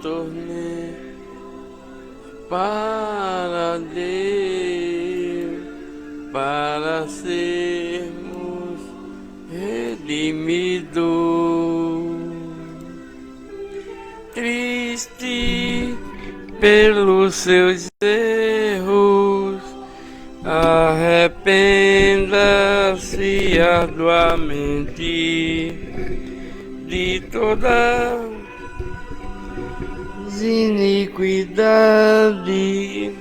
tornei para Deus, para sermos redimidos. Triste pelos seus erros, arrependa-se arduamente de toda iniquidade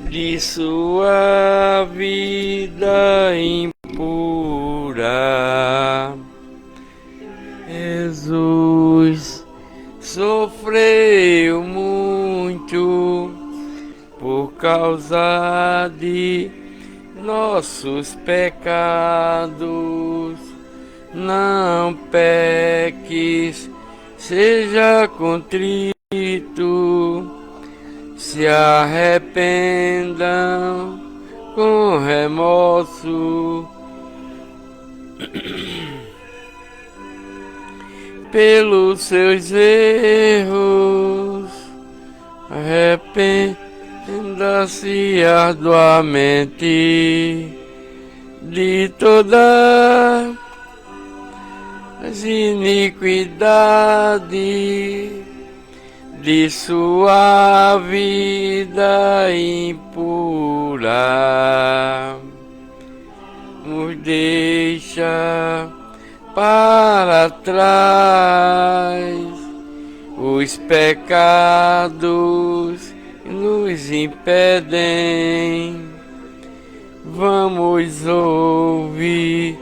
de sua vida impura. Jesus sofreu muito por causa de nossos pecados. Não peques, seja contrito, se arrependam com remorso pelos seus erros, arrependa-se arduamente de todas as iniquidades de sua vida impura. Nos deixa para trás os pecados que nos impedem. Vamos ouvir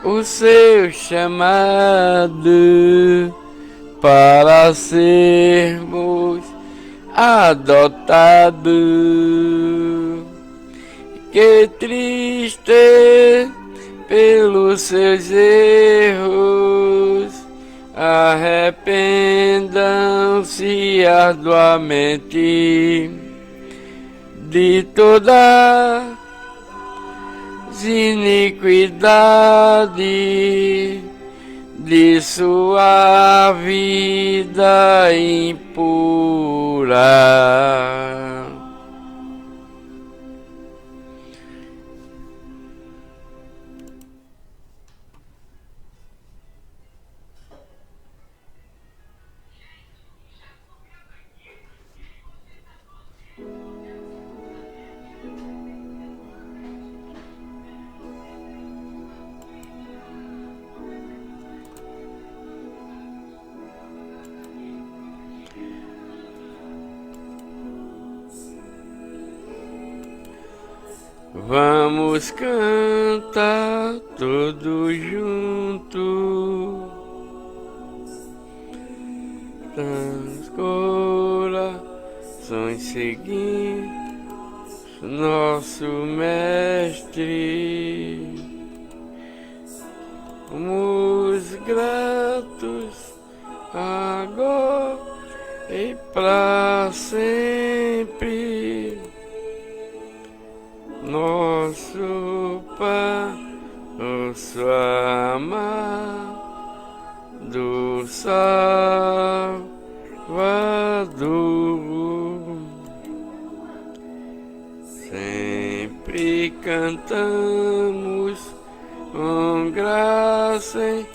o seu chamado para sermos adotados. Que triste pelos seus erros, arrependam-se arduamente de toda iniquidade de sua vida impura. Vamos cantar todos juntos, os corações seguindo nosso mestre. Somos gratos agora e para sempre. Nosso Pai, nosso amado Salvador, sempre cantamos com graça em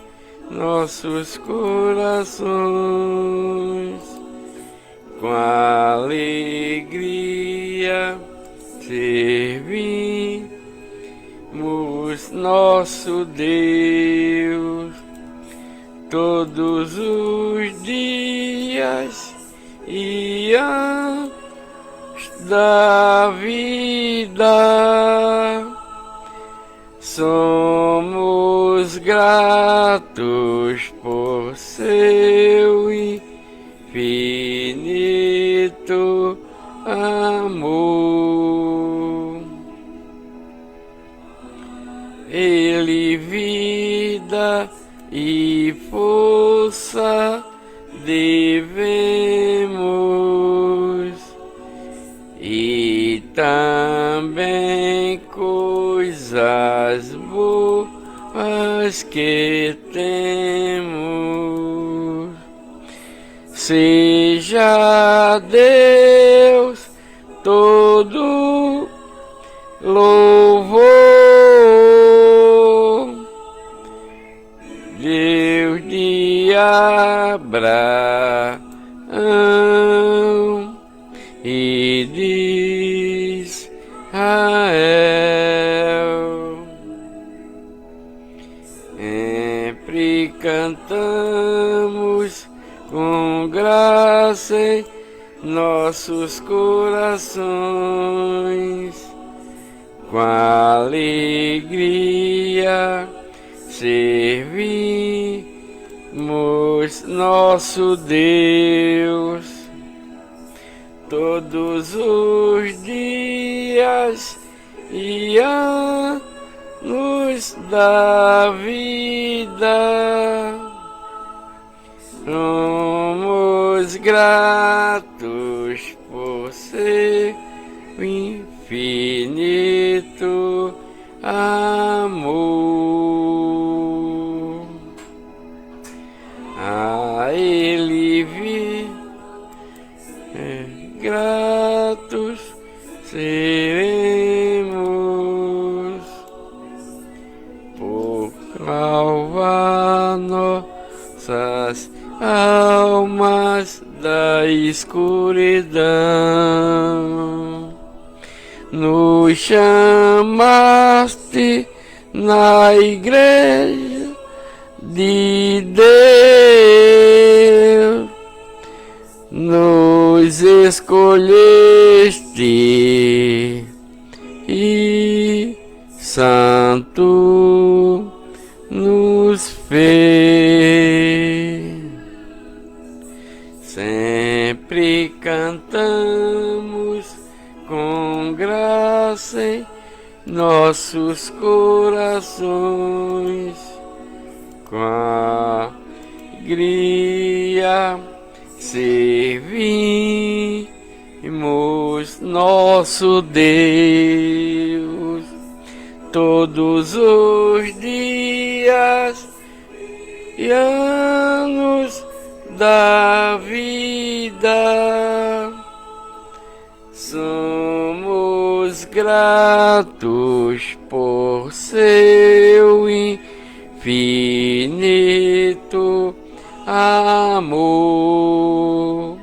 nossos corações, com alegria servimos nosso Deus todos os dias e anos da vida. Somos gratos por seu infinito amor. Ele vida e força devemos, e também coisas boas que temos. seja Deus todo louvor, Deus de Abraão e de Israel. Sempre cantamos com graça em nossos corações, com alegria servimos nosso Deus todos os dias e anos da vida. Somos gratos por seu infinito amor. A Ele gratos seremos por salvar nossas almas da escuridão. Nos chamaste na igreja de Deus, nos escolheste e santo nos fez. Sempre cantamos com graça em nossos corações, com alegria servimos nosso Deus todos os dias e anos da vida. Somos gratos por seu infinito amor.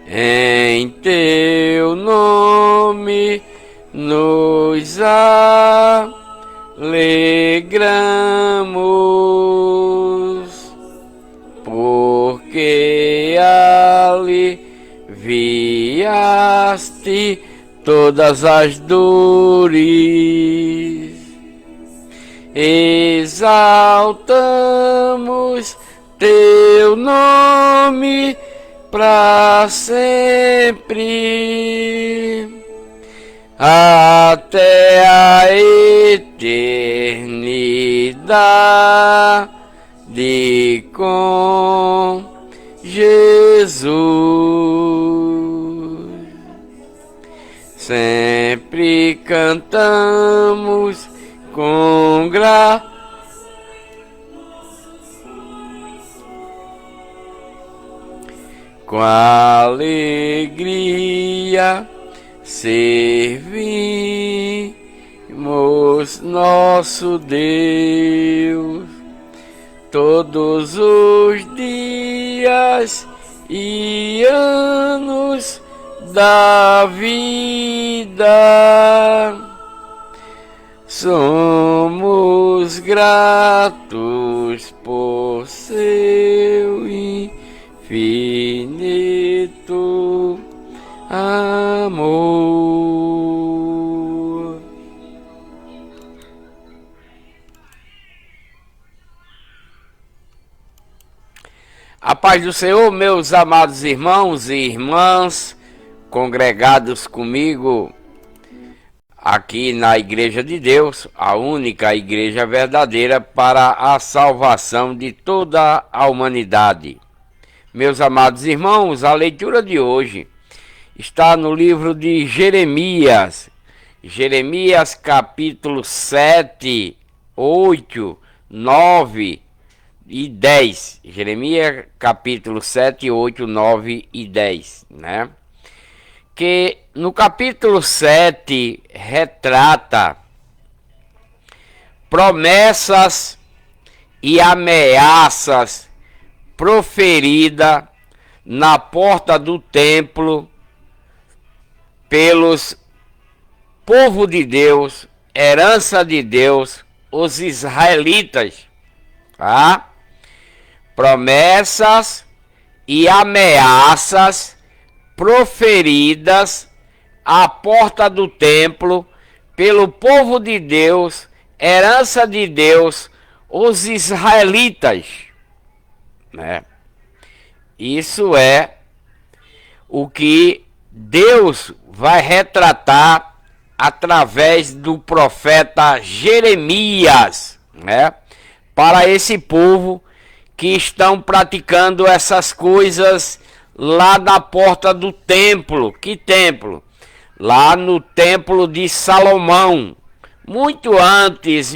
Em teu nome nos alegramos, porque aliviaste todas as dores. Exaltamos teu nome para sempre, até a eternidade com Jesus. Sempre cantamos com graça com alegria servimos nosso Deus todos os dias e anos da vida. Somos gratos por seu infinito amor. A paz do Senhor, meus amados irmãos e irmãs, congregados comigo aqui na Igreja de Deus, a única igreja verdadeira para a salvação de toda a humanidade. Meus amados irmãos, a leitura de hoje está no livro de Jeremias, capítulo 7, 8, 9, e 10. Jeremias capítulo 7, 8, 9 e 10, né? Que no capítulo 7 retrata promessas e ameaças proferidas na porta do templo pelos povo de Deus, herança de Deus, os israelitas, tá? Promessas e ameaças proferidas à porta do templo pelo povo de Deus, herança de Deus, os israelitas, né? Isso é o que Deus vai retratar através do profeta Jeremias, né? Para esse povo que estão praticando essas coisas lá na porta do templo. Que templo? Lá no templo de Salomão, muito antes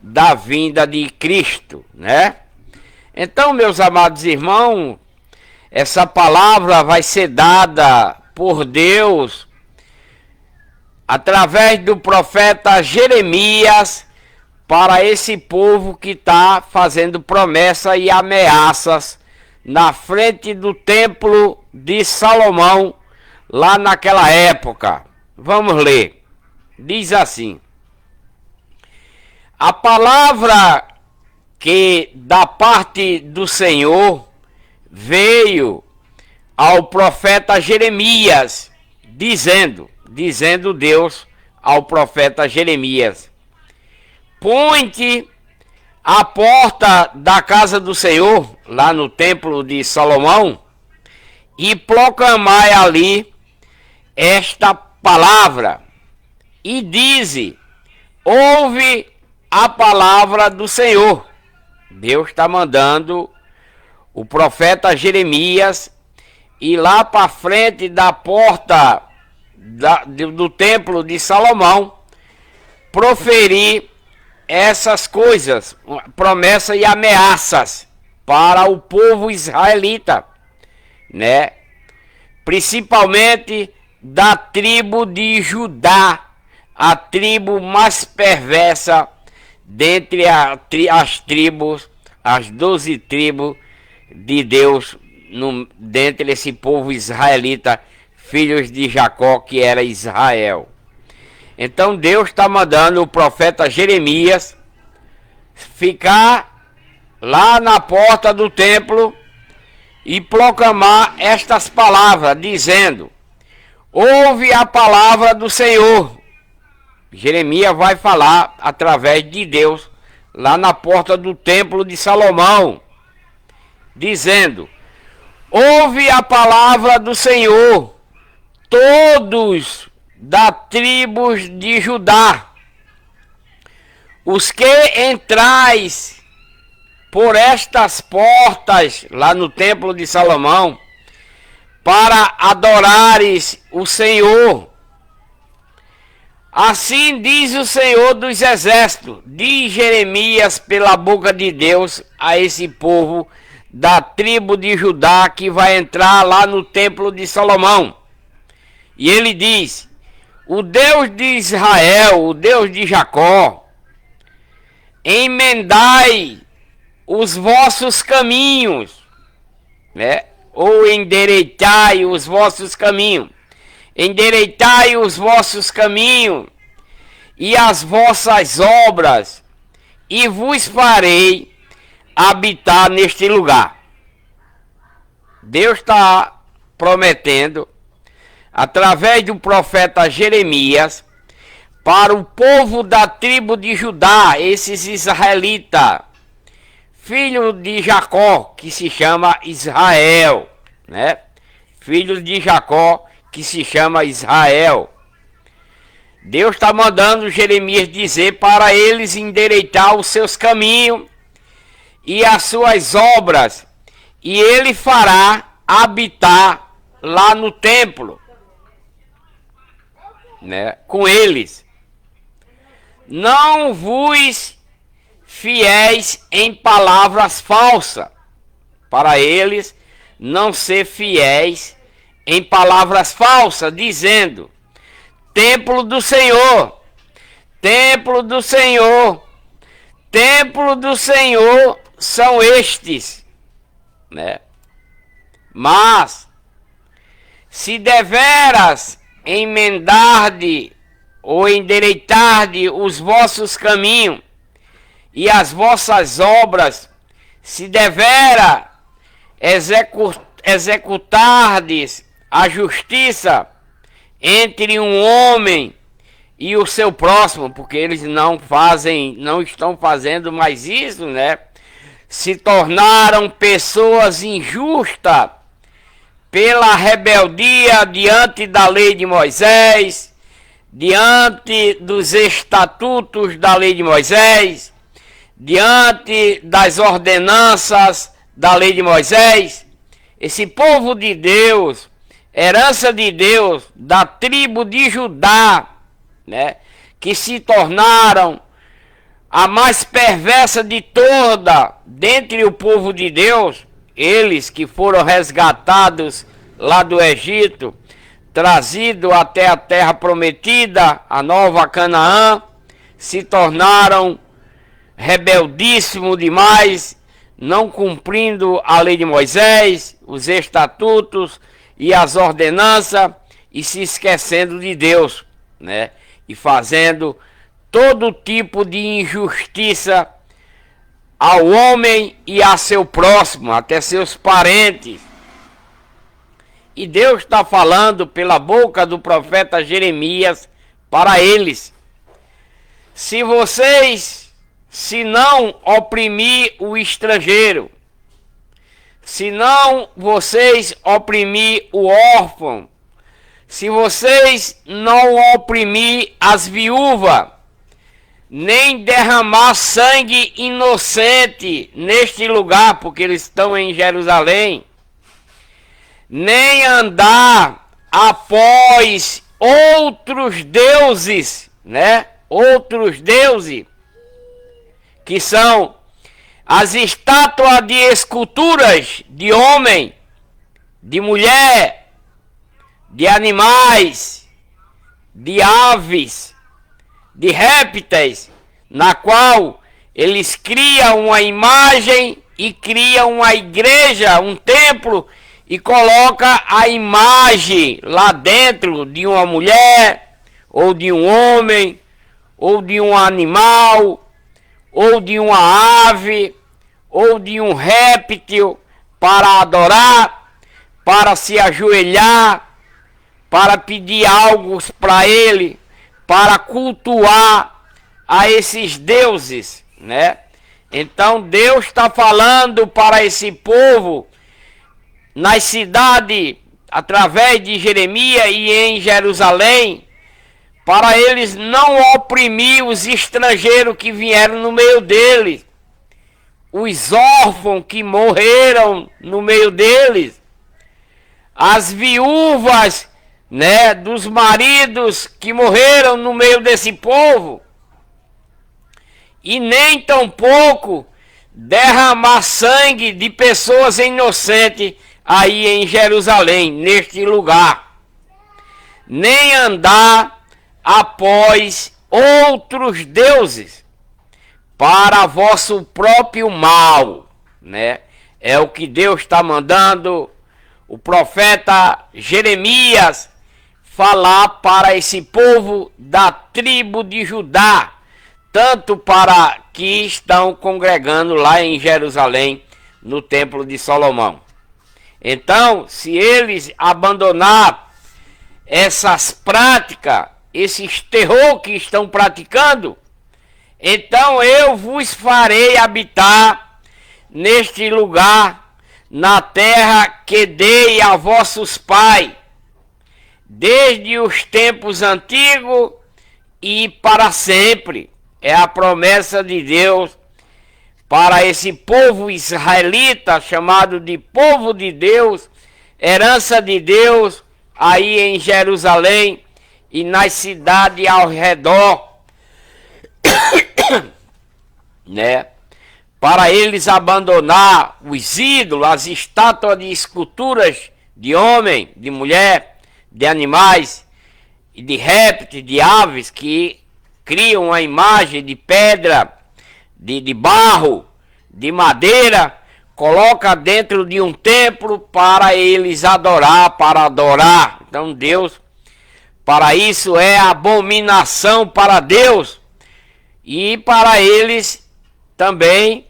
da vinda de Cristo, né? Então, meus amados irmãos, essa palavra vai ser dada por Deus através do profeta Jeremias para esse povo que está fazendo promessa e ameaças na frente do templo de Salomão, lá naquela época. Vamos ler. Diz assim: a palavra que da parte do Senhor veio ao profeta Jeremias, dizendo Deus ao profeta Jeremias: põe-te à porta da casa do Senhor, lá no templo de Salomão, e proclamai ali esta palavra, e dize: ouve a palavra do Senhor. Deus está mandando o profeta Jeremias ir lá para frente da porta do templo de Salomão, proferir essas coisas, promessas e ameaças para o povo israelita, né? Principalmente da tribo de Judá, a tribo mais perversa dentre as tribos, as 12 tribos de Deus, dentre esse povo israelita, filhos de Jacó, que era Israel. Então Deus está mandando o profeta Jeremias ficar lá na porta do templo e proclamar estas palavras, dizendo: ouve a palavra do Senhor. Jeremias vai falar através de Deus lá na porta do templo de Salomão, dizendo: ouve a palavra do Senhor, todos da tribo de Judá, os que entrais por estas portas lá no templo de Salomão para adorares o Senhor. Assim diz o Senhor dos Exércitos, diz Jeremias pela boca de Deus a esse povo da tribo de Judá que vai entrar lá no templo de Salomão. E ele diz: o Deus de Israel, o Deus de Jacó, emendai os vossos caminhos, né? Ou endireitai os vossos caminhos. Endireitai os vossos caminhos e as vossas obras, e vos farei habitar neste lugar. Deus está prometendo, através do profeta Jeremias, para o povo da tribo de Judá, esses israelitas, filho de Jacó, que se chama Israel, né? Filhos de Jacó, que se chama Israel. Deus está mandando Jeremias dizer para eles endireitar os seus caminhos e as suas obras, e ele fará habitar lá no templo, né, com eles. Não vos fiéis em palavras falsas. Para eles não ser fiéis em palavras falsas, dizendo: templo do Senhor, templo do Senhor, templo do Senhor são estes, né? Mas, se deveras emendarde ou endireitarde os vossos caminhos e as vossas obras, se devera executardes a justiça entre um homem e o seu próximo, porque eles não estão fazendo mais isso, né? Se tornaram pessoas injustas pela rebeldia diante da lei de Moisés, diante dos estatutos da lei de Moisés, diante das ordenanças da lei de Moisés. Esse povo de Deus, herança de Deus, da tribo de Judá, né, que se tornaram a mais perversa de toda dentre o povo de Deus, eles que foram resgatados lá do Egito, trazidos até a terra prometida, a nova Canaã, se tornaram rebeldíssimos demais, não cumprindo a lei de Moisés, os estatutos e as ordenanças, e se esquecendo de Deus, né? E fazendo todo tipo de injustiça ao homem e a seu próximo, até seus parentes. E Deus está falando pela boca do profeta Jeremias para eles: se não oprimir o estrangeiro, se não vocês oprimir o órfão, se vocês não oprimir as viúvas, nem derramar sangue inocente neste lugar, porque eles estão em Jerusalém, nem andar após outros deuses, né? Outros deuses, que são as estátuas de esculturas de homem, de mulher, de animais, de aves, de répteis, na qual eles criam uma imagem e criam uma igreja, um templo, e coloca a imagem lá dentro de uma mulher, ou de um homem, ou de um animal, ou de uma ave, ou de um réptil, para adorar, para se ajoelhar, para pedir algo para ele, para cultuar a esses deuses, né? Então Deus está falando para esse povo nas cidades, através de Jeremias e em Jerusalém, para eles não oprimir os estrangeiros que vieram no meio deles, os órfãos que morreram no meio deles, as viúvas, né, dos maridos que morreram no meio desse povo, e nem tampouco derramar sangue de pessoas inocentes aí em Jerusalém, neste lugar, nem andar após outros deuses para vosso próprio mal, né? É o que Deus está mandando o profeta Jeremias falar para esse povo da tribo de Judá, tanto para que estão congregando lá em Jerusalém, no templo de Salomão. Então, se eles abandonar essas práticas, esses terror que estão praticando, então eu vos farei habitar neste lugar, na terra que dei a vossos pais, desde os tempos antigos e para sempre. É a promessa de Deus para esse povo israelita, chamado de povo de Deus, herança de Deus, aí em Jerusalém e nas cidades ao redor, né? para eles abandonar os ídolos, as estátuas de esculturas de homem, de mulher, de animais, e de répteis, de aves, que criam a imagem de pedra, de barro, de madeira, coloca dentro de um templo para eles adorar, para adorar. Então Deus, para isso é abominação para Deus, e para eles também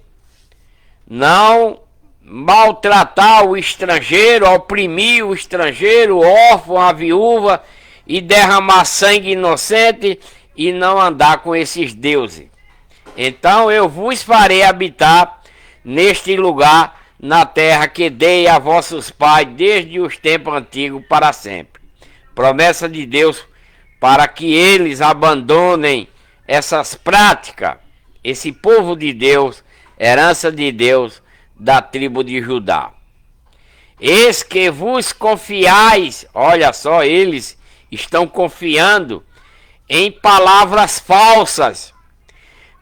não maltratar o estrangeiro, oprimir o estrangeiro, o órfão, a viúva, e derramar sangue inocente, e não andar com esses deuses. Então eu vos farei habitar neste lugar, na terra que dei a vossos pais desde os tempos antigos para sempre. Promessa de Deus para que eles abandonem essas práticas. Esse povo de Deus, herança de Deus, da tribo de Judá. Eis que vos confiais, olha só, eles estão confiando em palavras falsas,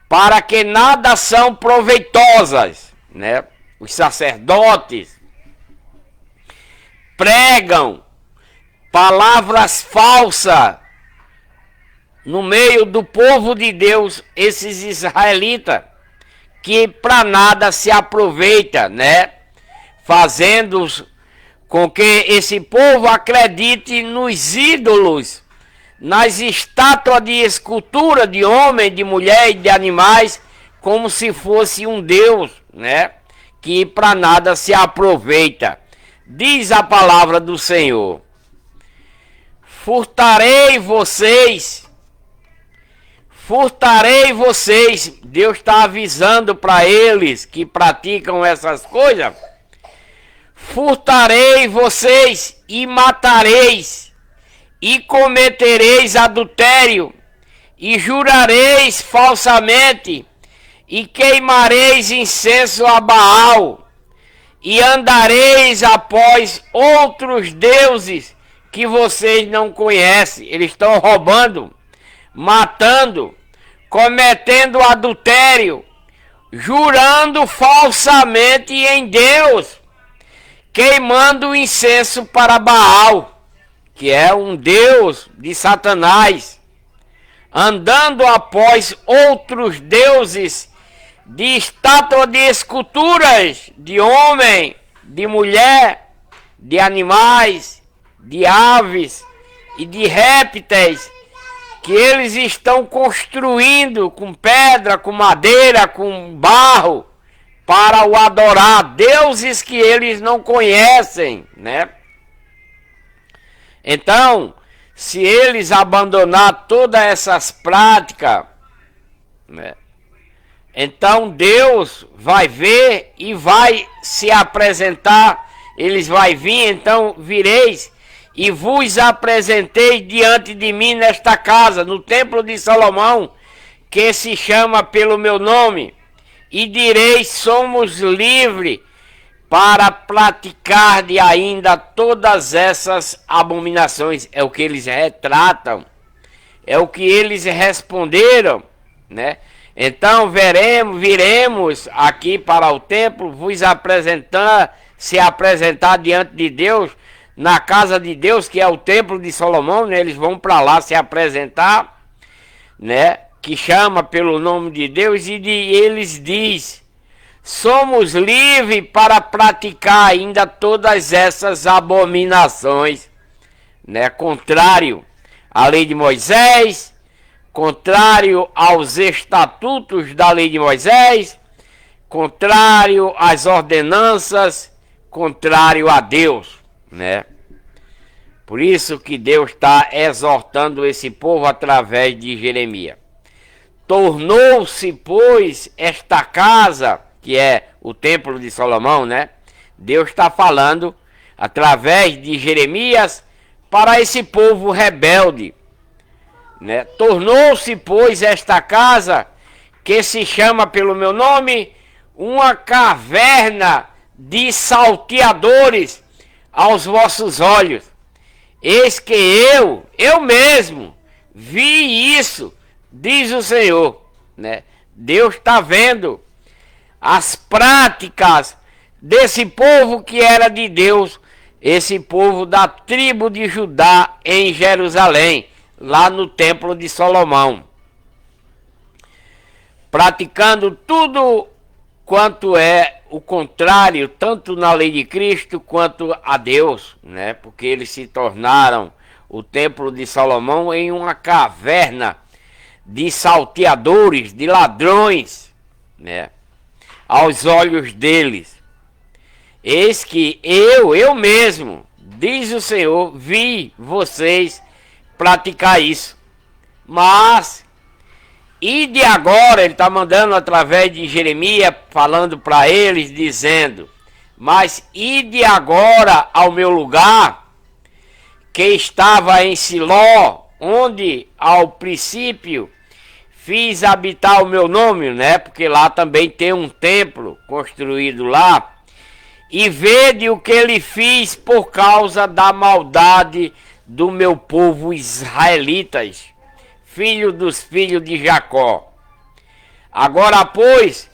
para que nada são proveitosas, né? Os sacerdotes pregam palavras falsas no meio do povo de Deus, esses israelitas, que para nada se aproveita, né? Fazendo com que esse povo acredite nos ídolos, nas estátuas de escultura de homem, de mulher e de animais, como se fosse um Deus, né? Que para nada se aproveita. Diz a palavra do Senhor: furtarei vocês. Deus está avisando para eles que praticam essas coisas. Furtarei vocês e matareis, e cometereis adultério, e jurareis falsamente, e queimareis incenso a Baal, e andareis após outros deuses que vocês não conhecem. Eles estão roubando, matando, cometendo adultério, jurando falsamente em Deus, queimando incenso para Baal, que é um deus de Satanás, andando após outros deuses de estátua de esculturas de homem, de mulher, de animais, de aves e de répteis, que eles estão construindo com pedra, com madeira, com barro, para o adorar, deuses que eles não conhecem, né? Então, se eles abandonar todas essas práticas, né, então Deus vai ver e vai se apresentar. Eles vai vir, então vireis e vos apresentei diante de mim nesta casa, no templo de Salomão, que se chama pelo meu nome, e direis: somos livres para praticar de ainda todas essas abominações. É o que eles retratam, é o que eles responderam, né? Então viremos aqui para o templo, vos se apresentar diante de Deus, na casa de Deus, que é o templo de Salomão, né? Eles vão para lá se apresentar, né? Que chama pelo nome de Deus, e eles diz: somos livres para praticar ainda todas essas abominações, né? Contrário à lei de Moisés, contrário aos estatutos da lei de Moisés, contrário às ordenanças, contrário a Deus, né? Por isso que Deus está exortando esse povo através de Jeremias. Tornou-se, pois, esta casa, que é o templo de Salomão, né? Deus está falando através de Jeremias para esse povo rebelde, né? Tornou-se, pois, esta casa, que se chama pelo meu nome, uma caverna de salteadores aos vossos olhos. Eis que eu mesmo vi isso, diz o Senhor, né? Deus está vendo as práticas desse povo que era de Deus, esse povo da tribo de Judá em Jerusalém, lá no templo de Salomão, praticando tudo quanto é o contrário, tanto na lei de Cristo quanto a Deus, né? Porque eles se tornaram o templo de Salomão em uma caverna de salteadores, de ladrões, né? Aos olhos deles. Eis que eu mesmo, diz o Senhor, vi vocês praticar isso. Mas, e de agora, ele está mandando através de Jeremias, falando para eles, dizendo: mas ide agora ao meu lugar, que estava em Siló, onde ao princípio fiz habitar o meu nome, né? Porque lá também tem um templo construído lá. E vede o que ele fiz por causa da maldade do meu povo israelitas, filho dos filhos de Jacó. Agora, pois,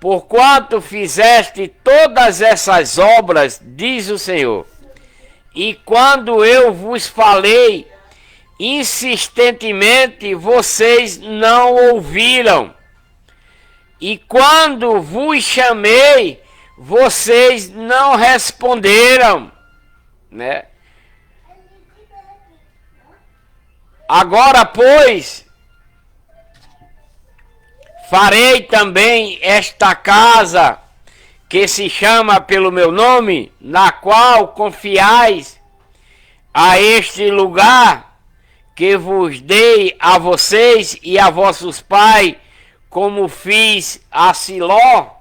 porquanto fizeste todas essas obras, diz o Senhor, e quando eu vos falei insistentemente, vocês não ouviram, e quando vos chamei, vocês não responderam, né? Agora, pois, farei também esta casa que se chama pelo meu nome, na qual confiais, a este lugar que vos dei a vocês e a vossos pais, como fiz a Siló.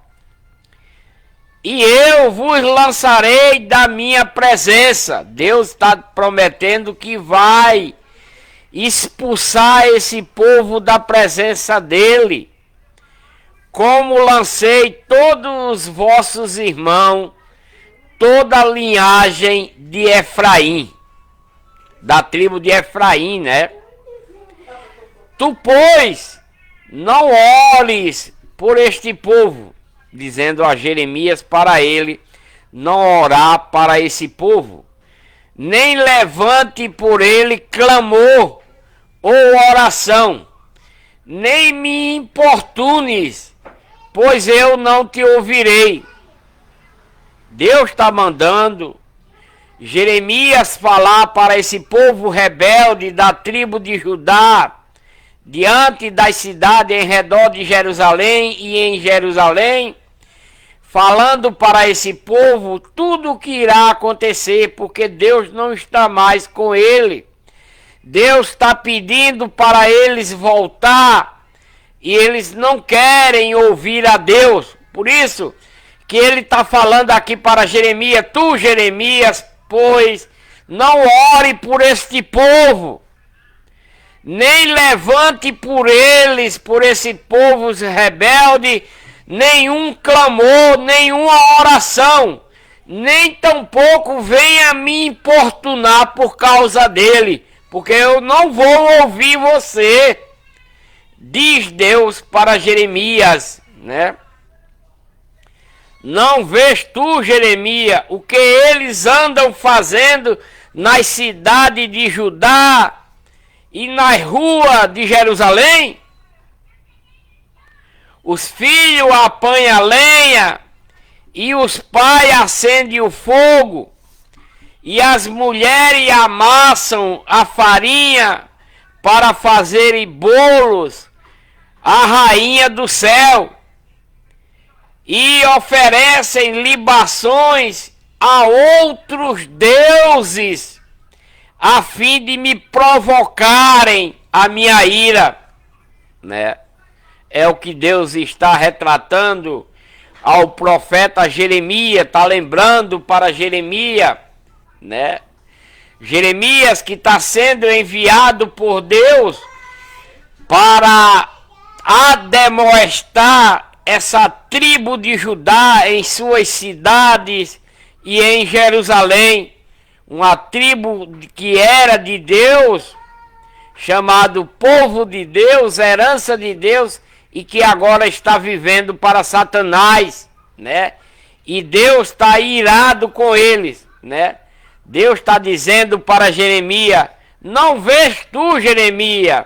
E eu vos lançarei da minha presença. Deus está prometendo que vai expulsar esse povo da presença dele. Como lancei todos os vossos irmãos, toda a linhagem de Efraim, da tribo de Efraim, né? Tu, pois, não ores por este povo, dizendo a Jeremias para ele não orar para esse povo, nem levante por ele clamor ou oração, nem me importunes, pois eu não te ouvirei. Deus está mandando Jeremias falar para esse povo rebelde da tribo de Judá, diante das cidades em redor de Jerusalém e em Jerusalém, falando para esse povo tudo o que irá acontecer, porque Deus não está mais com ele. Deus está pedindo para eles voltar e eles não querem ouvir a Deus. Por isso que ele está falando aqui para Jeremias: tu, Jeremias, pois não ore por este povo, nem levante por eles, por esse povo rebelde, nenhum clamor, nenhuma oração, nem tampouco venha me importunar por causa dele, porque eu não vou ouvir você, diz Deus para Jeremias, né? Não vês tu, Jeremias, o que eles andam fazendo nas cidades de Judá e nas ruas de Jerusalém? Os filhos apanham lenha e os pais acendem o fogo, e as mulheres amassam a farinha para fazerem bolos à rainha do céu, e oferecem libações a outros deuses, a fim de me provocarem a minha ira, né? É o que Deus está retratando ao profeta Jeremias, está lembrando para Jeremias, né? Jeremias que está sendo enviado por Deus para admoestar essa tribo de Judá em suas cidades e em Jerusalém, uma tribo que era de Deus, chamado povo de Deus, herança de Deus, e que agora está vivendo para Satanás, né? E Deus está irado com eles, né? Deus está dizendo para Jeremias: não vês tu, Jeremias,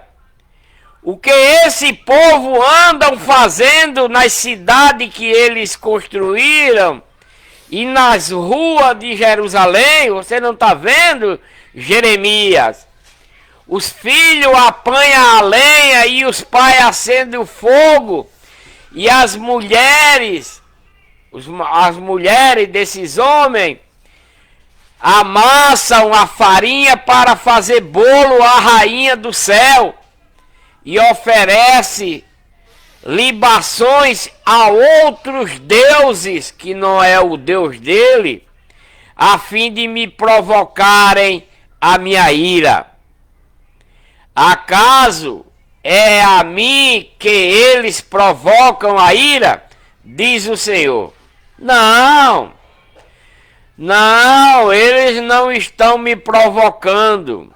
o que esse povo andam fazendo nas cidades que eles construíram e nas ruas de Jerusalém? Você não está vendo, Jeremias? Os filhos apanham a lenha e os pais acendem o fogo, e as mulheres desses homens amassam a farinha para fazer bolo à rainha do céu e oferece libações a outros deuses que não é o Deus dele, a fim de me provocarem a minha ira. Acaso é a mim que eles provocam a ira? Diz o Senhor. Não, eles não estão me provocando.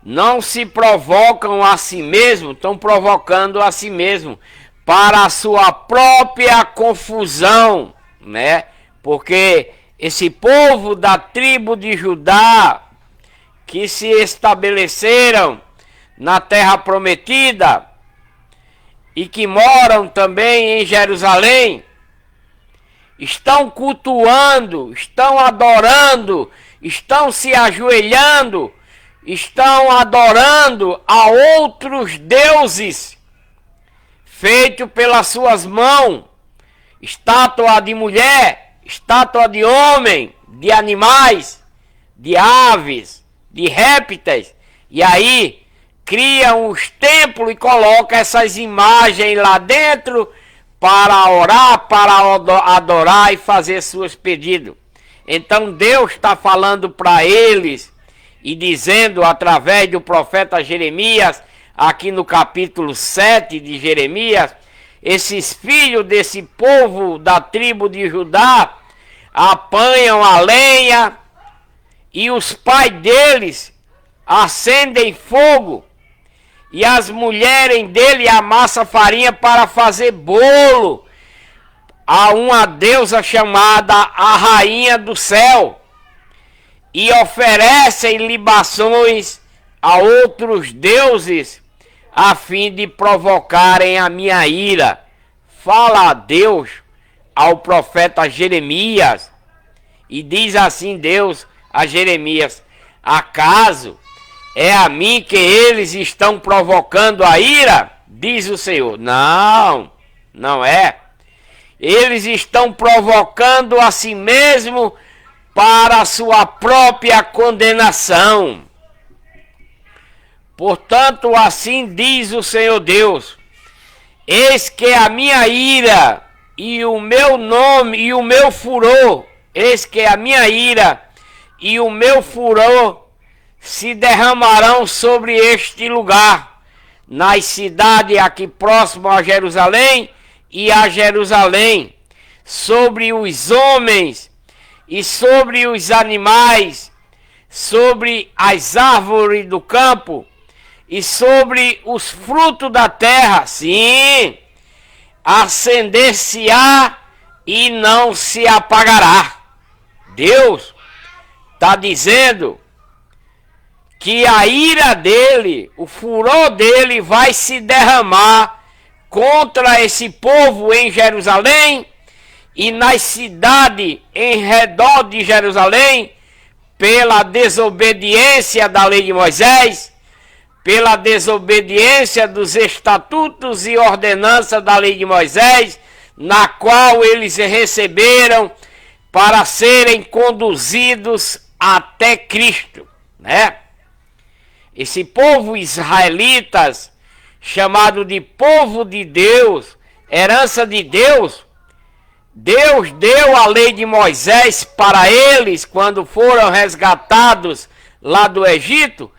Não se provocam a si mesmo, estão provocando a si mesmo para a sua própria confusão, né? Porque esse povo da tribo de Judá, que se estabeleceram na terra prometida e que moram também em Jerusalém, estão cultuando, estão adorando, estão se ajoelhando, estão adorando a outros deuses feitos pelas suas mãos, estátua de mulher, estátua de homem, de animais, de aves, de répteis, e aí criam os templos e colocam essas imagens lá dentro para orar, para adorar e fazer seus pedidos. Então Deus está falando para eles e dizendo através do profeta Jeremias, aqui no capítulo 7 de Jeremias, esses filhos desse povo da tribo de Judá apanham a lenha e os pais deles acendem fogo, e as mulheres dele amassam farinha para fazer bolo a uma deusa chamada a Rainha do Céu, e oferecem libações a outros deuses a fim de provocarem a minha ira. Fala a Deus ao profeta Jeremias, e diz assim Deus a Jeremias: acaso é a mim que eles estão provocando a ira? Diz o Senhor. Não, não é. Eles estão provocando a si mesmo para a sua própria condenação. Portanto, assim diz o Senhor Deus: eis que a minha ira e o meu nome e o meu furor, eis que a minha ira e o meu furor se derramarão sobre este lugar, nas cidades aqui próximo a Jerusalém e a Jerusalém, sobre os homens e sobre os animais, sobre as árvores do campo e sobre os frutos da terra. Sim, acender-se-á e não se apagará. Deus está dizendo que a ira dele, o furor dele vai se derramar contra esse povo em Jerusalém e nas cidades em redor de Jerusalém, pela desobediência da lei de Moisés, pela desobediência dos estatutos e ordenanças da lei de Moisés, na qual eles receberam para serem conduzidos até Cristo, né? Esse povo israelitas, chamado de povo de Deus, herança de Deus, Deus deu a lei de Moisés para eles quando foram resgatados lá do Egito,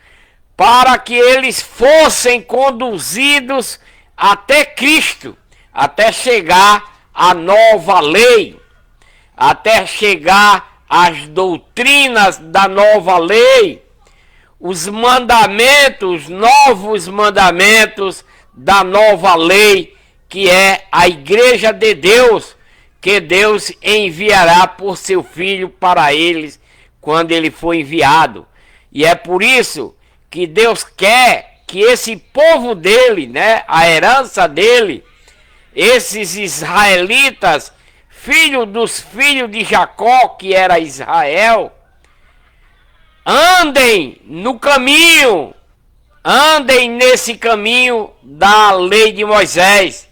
para que eles fossem conduzidos até Cristo, até chegar à nova lei, até chegar às doutrinas da nova lei, os mandamentos, novos mandamentos da nova lei, que é a igreja de Deus, que Deus enviará por seu Filho para eles quando ele for enviado. E é por isso que Deus quer que esse povo dele, né, a herança dele, esses israelitas, filhos dos filhos de Jacó, que era Israel, andem no caminho, andem nesse caminho da lei de Moisés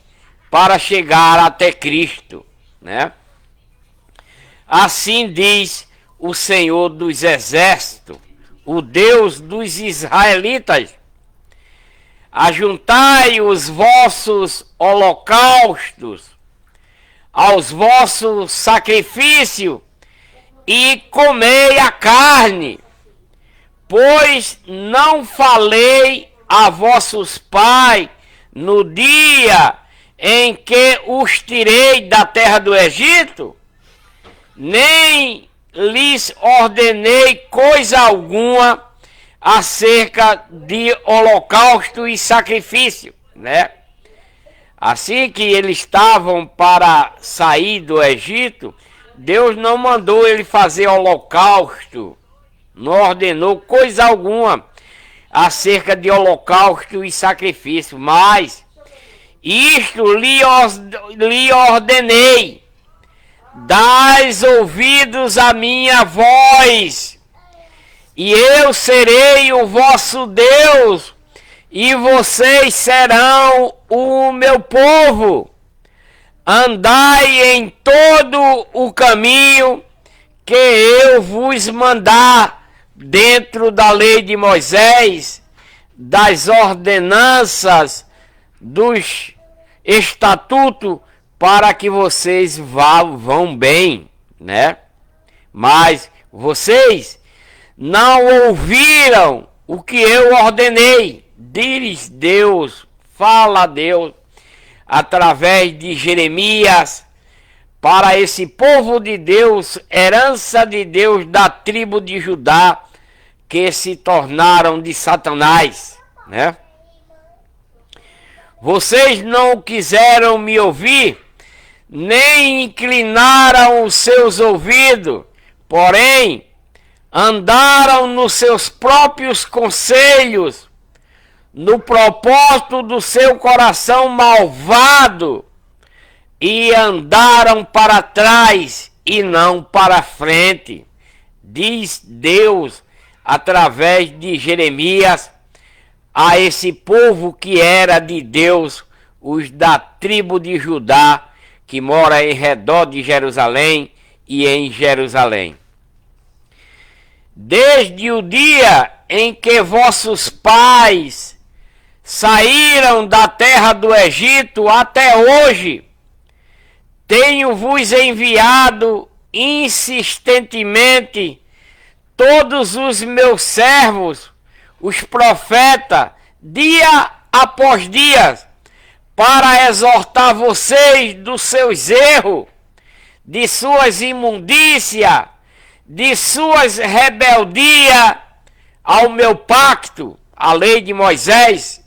para chegar até Cristo, né? Assim diz o Senhor dos Exércitos, o Deus dos israelitas: ajuntai os vossos holocaustos aos vossos sacrifícios e comei a carne, pois não falei a vossos pais no dia em que os tirei da terra do Egito, nem lhes ordenei coisa alguma acerca de holocausto e sacrifício, né? Assim que eles estavam para sair do Egito, Deus não mandou ele fazer holocausto, não ordenou coisa alguma acerca de holocausto e sacrifício, mas isto lhe ordenei: dais ouvidos à minha voz, e eu serei o vosso Deus, e vocês serão o meu povo. Andai em todo o caminho que eu vos mandar, dentro da lei de Moisés, das ordenanças, dos estatutos, para que vocês vão bem, né? Mas vocês não ouviram o que eu ordenei, diz Deus, fala Deus, através de Jeremias, para esse povo de Deus, herança de Deus da tribo de Judá, que se tornaram de Satanás, né? Vocês não quiseram me ouvir, nem inclinaram os seus ouvidos, porém andaram nos seus próprios conselhos, no propósito do seu coração malvado, e andaram para trás e não para frente, diz Deus através de Jeremias a esse povo que era de Deus, os da tribo de Judá, que mora em redor de Jerusalém e em Jerusalém. Desde o dia em que vossos pais saíram da terra do Egito até hoje, tenho-vos enviado insistentemente todos os meus servos, os profetas, dia após dia, para exortar vocês dos seus erros, de suas imundícias, de suas rebeldias ao meu pacto, a lei de Moisés,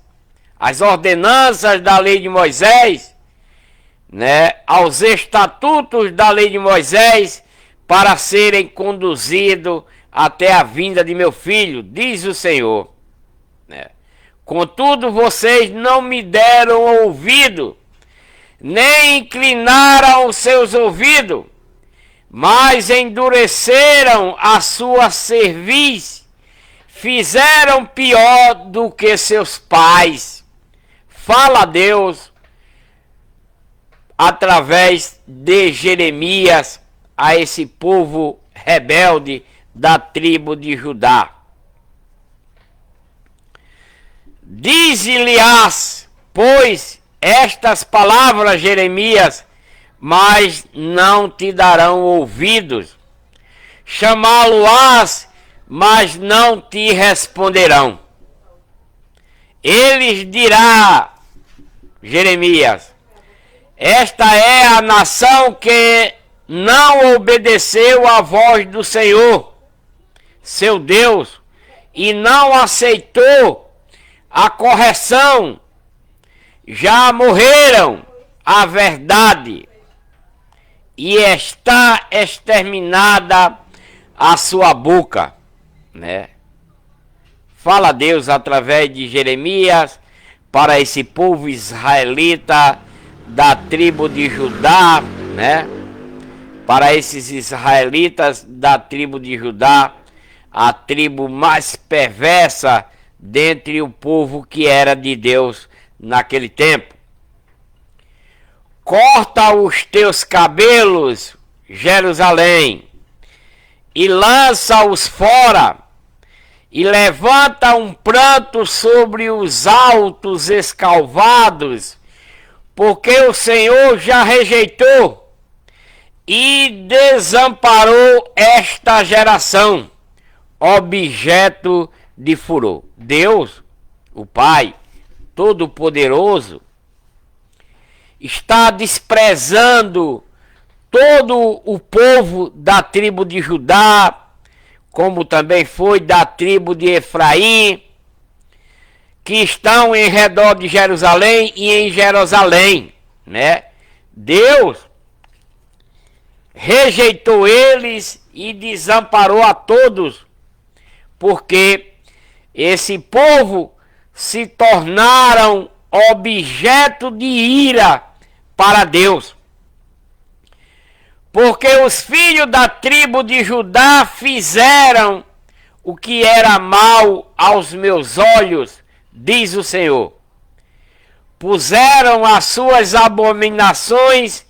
as ordenanças da lei de Moisés, né, aos estatutos da lei de Moisés, para serem conduzidos até a vinda de meu filho, diz o Senhor, né? Contudo, vocês não me deram ouvido, nem inclinaram os seus ouvidos, mas endureceram a sua cerviz, fizeram pior do que seus pais. Fala Deus através de Jeremias a esse povo rebelde da tribo de Judá. Dize-lhes, pois, estas palavras, Jeremias, mas não te darão ouvidos. Chamá-lo-ás, mas não te responderão. Eles dirá, Jeremias: esta é a nação que não obedeceu à voz do Senhor, seu Deus, e não aceitou a correção, já morreram a verdade, e está exterminada a sua boca, né? Fala Deus através de Jeremias para esse povo israelita da tribo de Judá, né? Para esses israelitas da tribo de Judá, a tribo mais perversa dentre o povo que era de Deus naquele tempo. Corta os teus cabelos, Jerusalém, e lança-os fora, e levanta um pranto sobre os altos escalvados, porque o Senhor já rejeitou e desamparou esta geração, objeto de furor. Deus, o Pai Todo-Poderoso, está desprezando todo o povo da tribo de Judá, como também foi da tribo de Efraim, que estão em redor de Jerusalém e em Jerusalém, né? Deus rejeitou eles e desamparou a todos, porque esse povo se tornaram objeto de ira para Deus. Porque os filhos da tribo de Judá fizeram o que era mal aos meus olhos, diz o Senhor. Puseram as suas abominações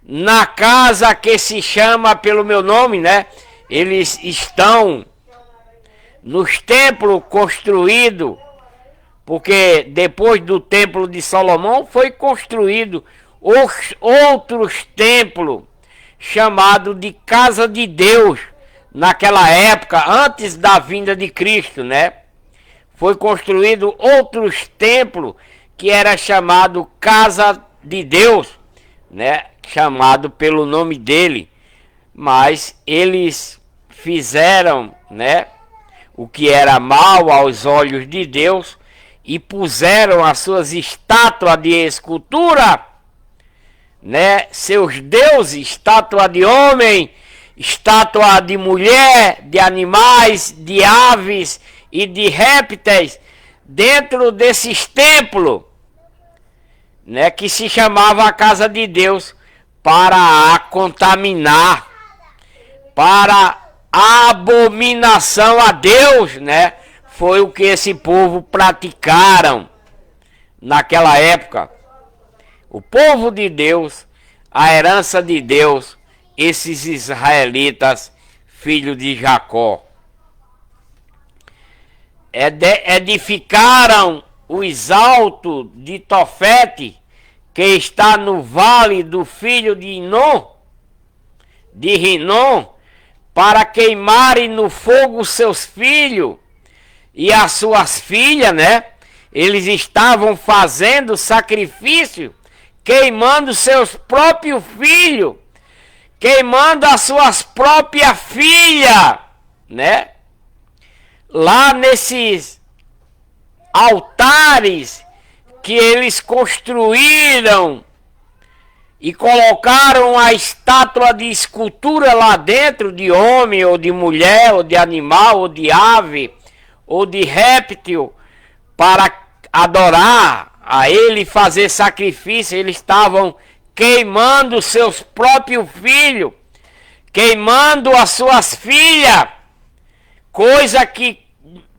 na casa que se chama pelo meu nome, né? Eles estão nos templos construídos, porque depois do templo de Salomão foi construído outros templos chamados de casa de Deus, naquela época, antes da vinda de Cristo, né? Foi construído outros templos que era chamado casa de Deus, né? Chamado pelo nome dele, mas eles fizeram, né, o que era mal aos olhos de Deus e puseram as suas estátuas de escultura, né, seus deuses, estátua de homem, estátua de mulher, de animais, de aves e de répteis dentro desses templos, né, que se chamava a casa de Deus, para a contaminar, para a abominação a Deus, né? Foi o que esse povo praticaram naquela época. O povo de Deus, a herança de Deus, esses israelitas, filhos de Jacó, edificaram os altos de Tofete, que está no vale do filho de Rinom, para queimarem no fogo seus filhos e as suas filhas, né? Eles estavam fazendo sacrifício, queimando seus próprios filhos, queimando as suas próprias filhas, né? Lá nesses altares que eles construíram e colocaram a estátua de escultura lá dentro, de homem ou de mulher ou de animal ou de ave ou de réptil, para adorar a ele, fazer sacrifício. Eles estavam queimando seus próprios filhos, queimando as suas filhas, coisa que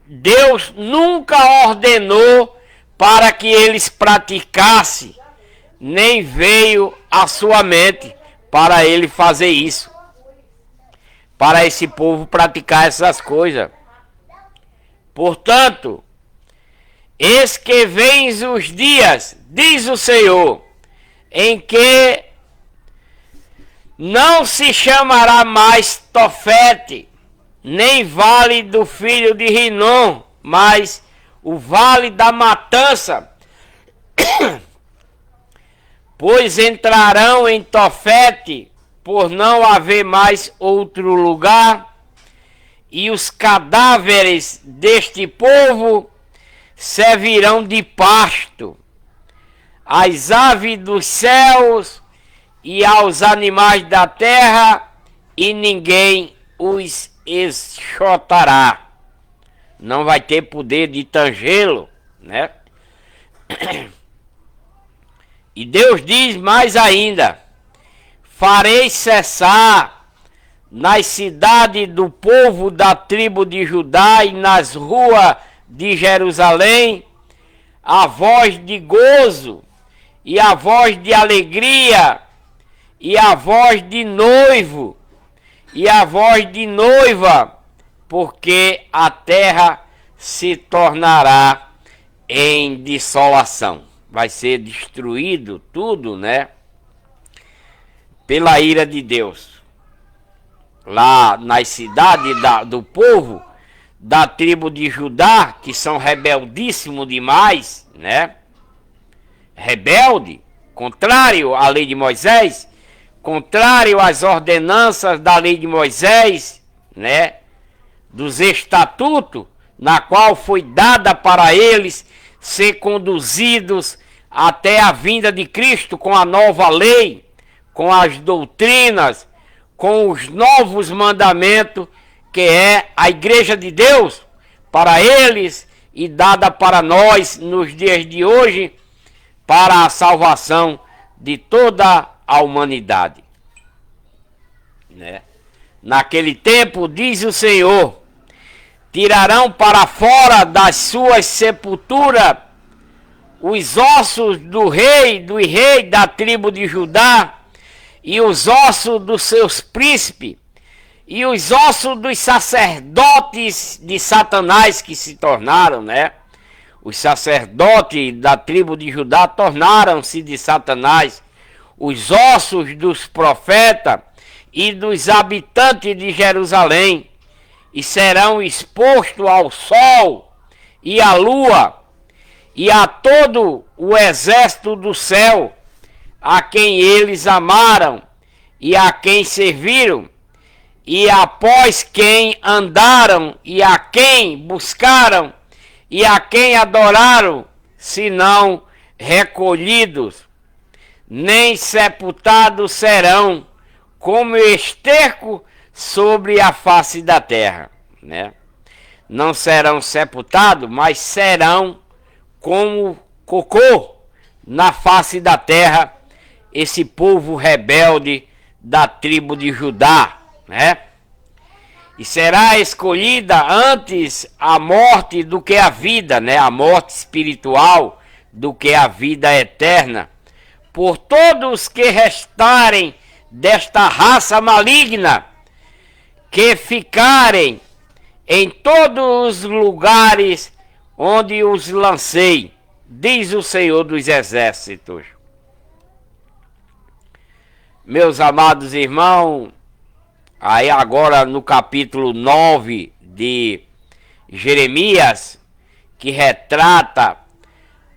Deus nunca ordenou para que eles praticassem, nem veio à sua mente para ele fazer isso, para esse povo praticar essas coisas. Portanto, eis que vêm os dias, diz o Senhor, em que não se chamará mais Tofete, nem vale do filho de Rinom, mas o vale da matança, pois entrarão em Tofete, por não haver mais outro lugar, e os cadáveres deste povo servirão de pasto. às aves dos céus e aos animais da terra, e ninguém os enxotará. Não vai ter poder de tangê-lo, né? E Deus diz mais ainda: farei cessar nas cidades do povo da tribo de Judá e nas ruas de Jerusalém a voz de gozo e a voz de alegria e a voz de noivo e a voz de noiva, porque a terra se tornará em desolação. Vai ser destruído tudo, né? Pela ira de Deus. Lá nas cidades do povo da tribo de Judá, que são rebeldíssimos demais, né? Rebelde, contrário à lei de Moisés, contrário às ordenanças da lei de Moisés, né? Dos estatutos, na qual foi dada para eles ser conduzidos até a vinda de Cristo com a nova lei, com as doutrinas, com os novos mandamentos, que é a igreja de Deus para eles e dada para nós nos dias de hoje, para a salvação de toda a humanidade, né? Naquele tempo, diz o Senhor, tirarão para fora das suas sepulturas os ossos do rei da tribo de Judá, e os ossos dos seus príncipes, e os ossos dos sacerdotes de Satanás que se tornaram, né? Os sacerdotes da tribo de Judá tornaram-se de Satanás, os ossos dos profetas e dos habitantes de Jerusalém, e serão expostos ao sol e à lua e a todo o exército do céu, a quem eles amaram e a quem serviram, e após quem andaram e a quem buscaram e a quem adoraram, senão recolhidos, nem sepultados serão, como esterco sobre a face da terra, né? Não serão sepultados, mas serão como cocô na face da terra, esse povo rebelde da tribo de Judá, né? E será escolhida antes a morte do que a vida, né? A morte espiritual do que a vida eterna, por todos que restarem desta raça maligna, que ficarem em todos os lugares onde os lancei, diz o Senhor dos Exércitos. Meus amados irmãos, aí agora no capítulo 9 de Jeremias, que retrata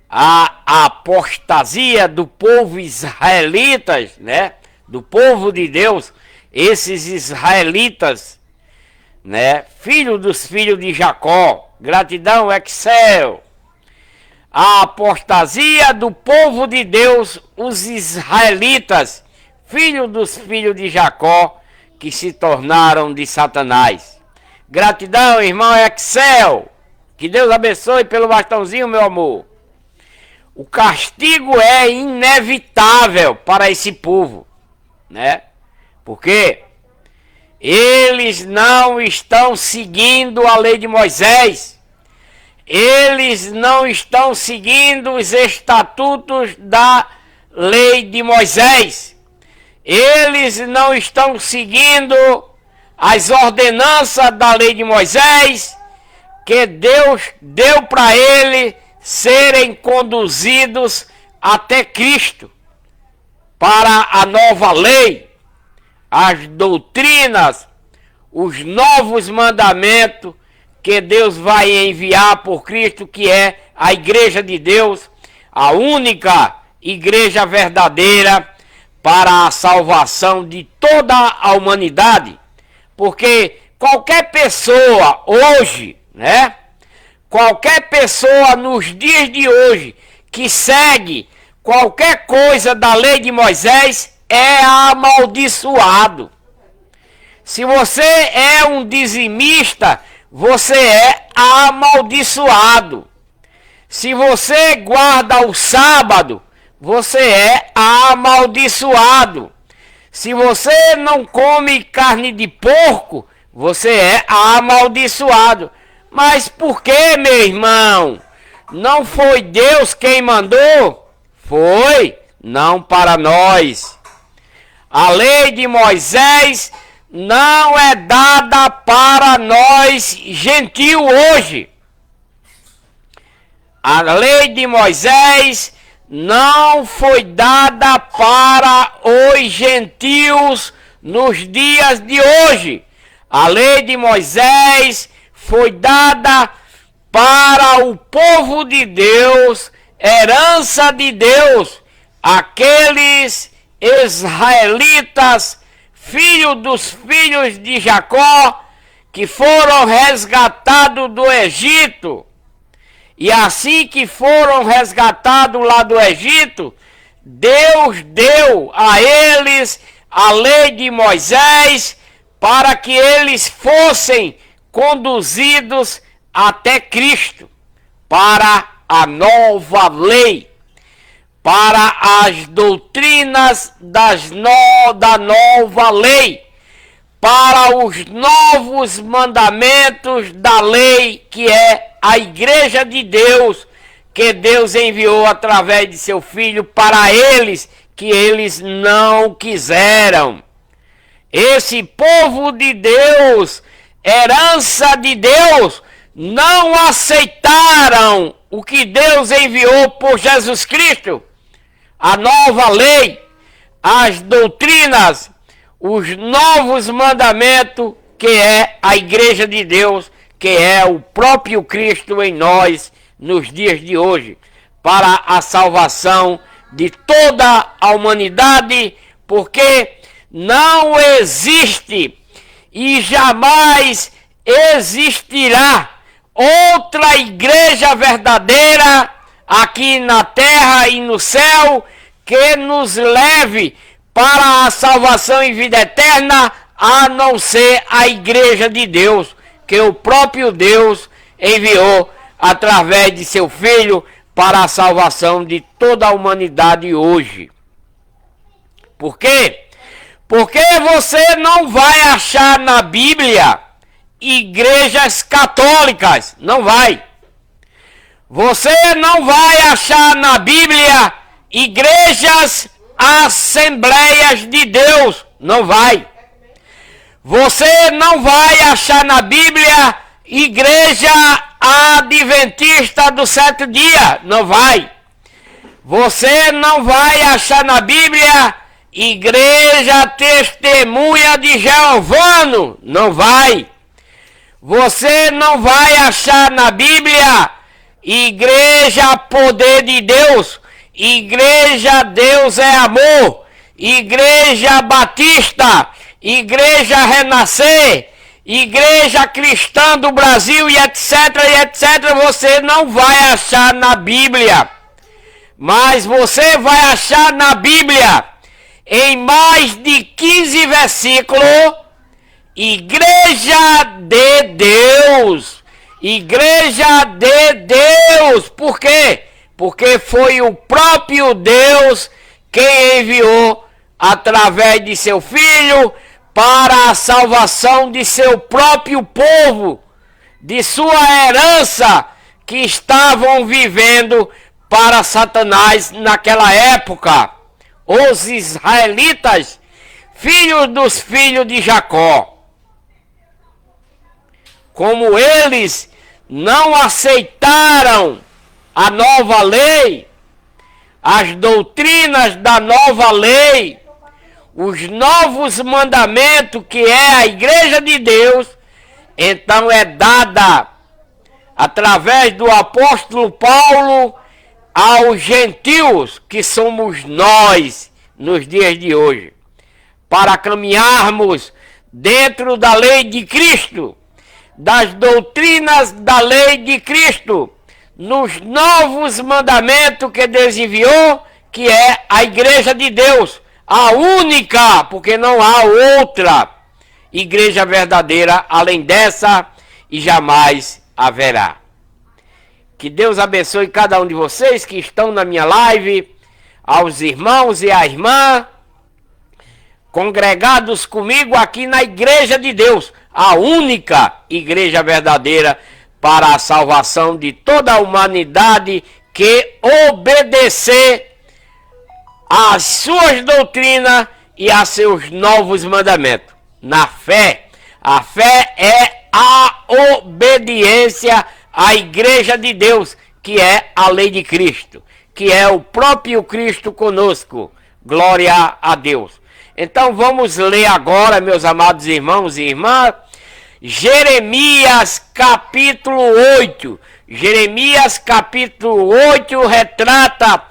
a apostasia do povo israelitas, né? Do povo de Deus, esses israelitas, né? Filho dos filhos de Jacó, gratidão, Excel. A apostasia do povo de Deus, os israelitas, filhos dos filhos de Jacó, que se tornaram de Satanás. Gratidão, irmão Excel. Que Deus abençoe pelo bastãozinho, meu amor. O castigo é inevitável para esse povo, né? Porque eles não estão seguindo a lei de Moisés. Eles não estão seguindo os estatutos da lei de Moisés. Eles não estão seguindo as ordenanças da lei de Moisés, que Deus deu para eles serem conduzidos até Cristo, para a nova lei, as doutrinas, os novos mandamentos que Deus vai enviar por Cristo, que é a igreja de Deus, a única igreja verdadeira para a salvação de toda a humanidade. Porque qualquer pessoa hoje, né? Qualquer pessoa nos dias de hoje que segue qualquer coisa da lei de Moisés é amaldiçoado. Se você é um dizimista, você é amaldiçoado. Se você guarda o sábado, você é amaldiçoado. Se você não come carne de porco, você é amaldiçoado. Mas por que, meu irmão? Não foi Deus quem mandou? Foi, não para nós. A lei de Moisés não é dada para nós gentil hoje. A lei de Moisés não foi dada para os gentios nos dias de hoje. A lei de Moisés foi dada para o povo de Deus, herança de Deus, aqueles israelitas, filhos dos filhos de Jacó, que foram resgatados do Egito. E assim que foram resgatados lá do Egito, Deus deu a eles a lei de Moisés para que eles fossem conduzidos até Cristo, para a nova lei, para as doutrinas da nova lei, para os novos mandamentos da lei, que é a igreja de Deus, que Deus enviou através de seu Filho para eles, que eles não quiseram. Esse povo de Deus, herança de Deus, não aceitaram o que Deus enviou por Jesus Cristo, a nova lei, as doutrinas, os novos mandamentos, que é a igreja de Deus, que é o próprio Cristo em nós, nos dias de hoje, para a salvação de toda a humanidade, porque não existe e jamais existirá outra igreja verdadeira aqui na terra e no céu que nos leve para a salvação e vida eterna, a não ser a igreja de Deus, que o próprio Deus enviou através de seu Filho para a salvação de toda a humanidade hoje. Por quê? Porque você não vai achar na Bíblia igrejas católicas, não vai. Você não vai achar na Bíblia igrejas Assembleias de Deus, não vai. Você não vai achar na Bíblia igreja adventista do sétimo dia, não vai. Você não vai achar na Bíblia igreja testemunha de Jeová, não vai. Você não vai achar na Bíblia igreja poder de Deus, igreja Deus é amor, igreja batista, igreja renascer, igreja cristã do Brasil e etc, você não vai achar na Bíblia. Mas você vai achar na Bíblia, em mais de 15 versículos, igreja de Deus. Igreja de Deus. Por quê? Porque foi o próprio Deus quem enviou através de seu Filho para a salvação de seu próprio povo, de sua herança, que estavam vivendo para Satanás naquela época. Os israelitas, filhos dos filhos de Jacó. Como eles não aceitaram a nova lei, as doutrinas da nova lei, os novos mandamentos, que é a igreja de Deus, então é dada através do apóstolo Paulo aos gentios, que somos nós nos dias de hoje, para caminharmos dentro da lei de Cristo, das doutrinas da lei de Cristo, nos novos mandamentos que Deus enviou, que é a igreja de Deus, a única, porque não há outra igreja verdadeira além dessa e jamais haverá. Que Deus abençoe cada um de vocês que estão na minha live, aos irmãos e à irmã, congregados comigo aqui na igreja de Deus, a única igreja verdadeira para a salvação de toda a humanidade que obedecer às suas doutrinas e a seus novos mandamentos. Na fé, a fé é a obediência à igreja de Deus, que é a lei de Cristo, que é o próprio Cristo conosco. Glória a Deus. Então vamos ler agora, meus amados irmãos e irmãs, Jeremias capítulo 8. Jeremias capítulo 8 retrata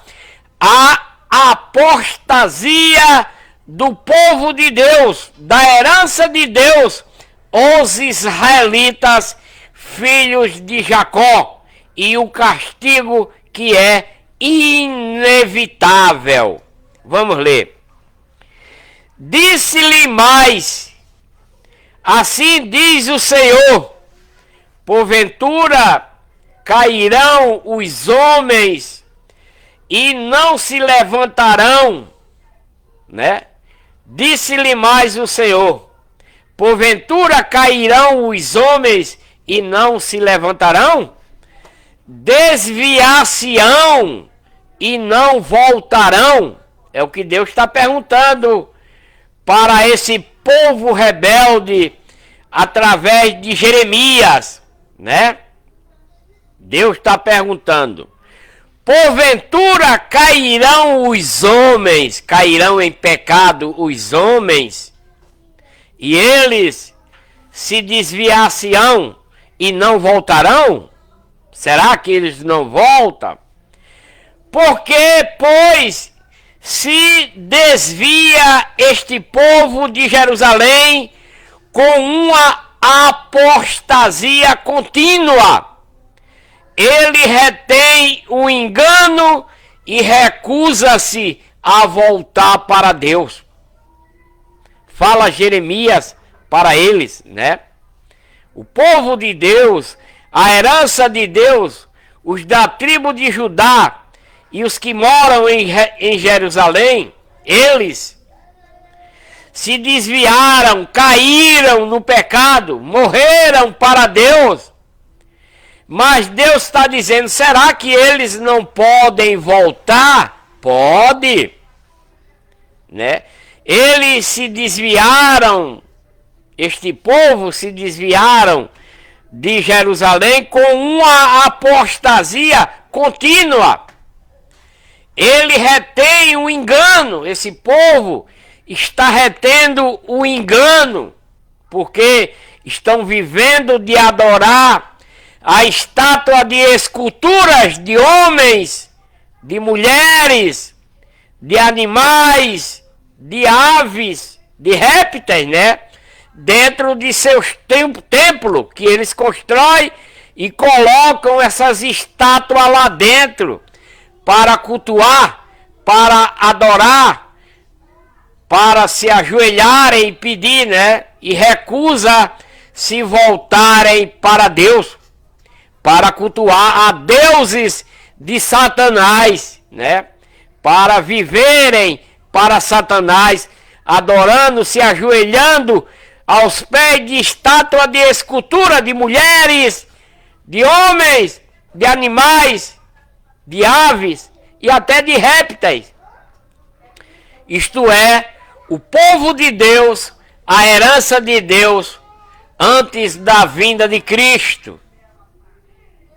a apostasia do povo de Deus, da herança de Deus, os israelitas, filhos de Jacó, e o castigo que é inevitável. Vamos ler. Disse-lhe mais, assim diz o Senhor, porventura cairão os homens e não se levantarão, né? Disse-lhe mais o Senhor, porventura cairão os homens e não se levantarão? Desviar-se-ão e não voltarão? É o que Deus está perguntando para esse povo rebelde através de Jeremias, né? Deus está perguntando: porventura cairão os homens, cairão em pecado os homens, e eles se desviar-se-ão e não voltarão? Será que eles não voltam? Porque, pois, se desvia este povo de Jerusalém com uma apostasia contínua. Ele retém o engano e recusa-se a voltar para Deus. Fala Jeremias para eles, né? O povo de Deus, a herança de Deus, os da tribo de Judá e os que moram em Jerusalém, eles se desviaram, caíram no pecado, morreram para Deus. Mas Deus está dizendo, será que eles não podem voltar? Pode, né? Eles se desviaram, este povo se desviaram de Jerusalém com uma apostasia contínua. Ele retém o engano, esse povo está retendo o engano, porque estão vivendo de adorar a estátua de esculturas de homens, de mulheres, de animais, de aves, de répteis, né? Dentro de seus templos que eles constroem e colocam essas estátuas lá dentro para cultuar, para adorar, para se ajoelharem e pedir, né? E recusa se voltarem para Deus, para cultuar a deuses de Satanás, né? Para viverem para Satanás, adorando, se ajoelhando aos pés de estátua de escultura de mulheres, de homens, de animais, de aves e até de répteis. Isto é, o povo de Deus, a herança de Deus, antes da vinda de Cristo,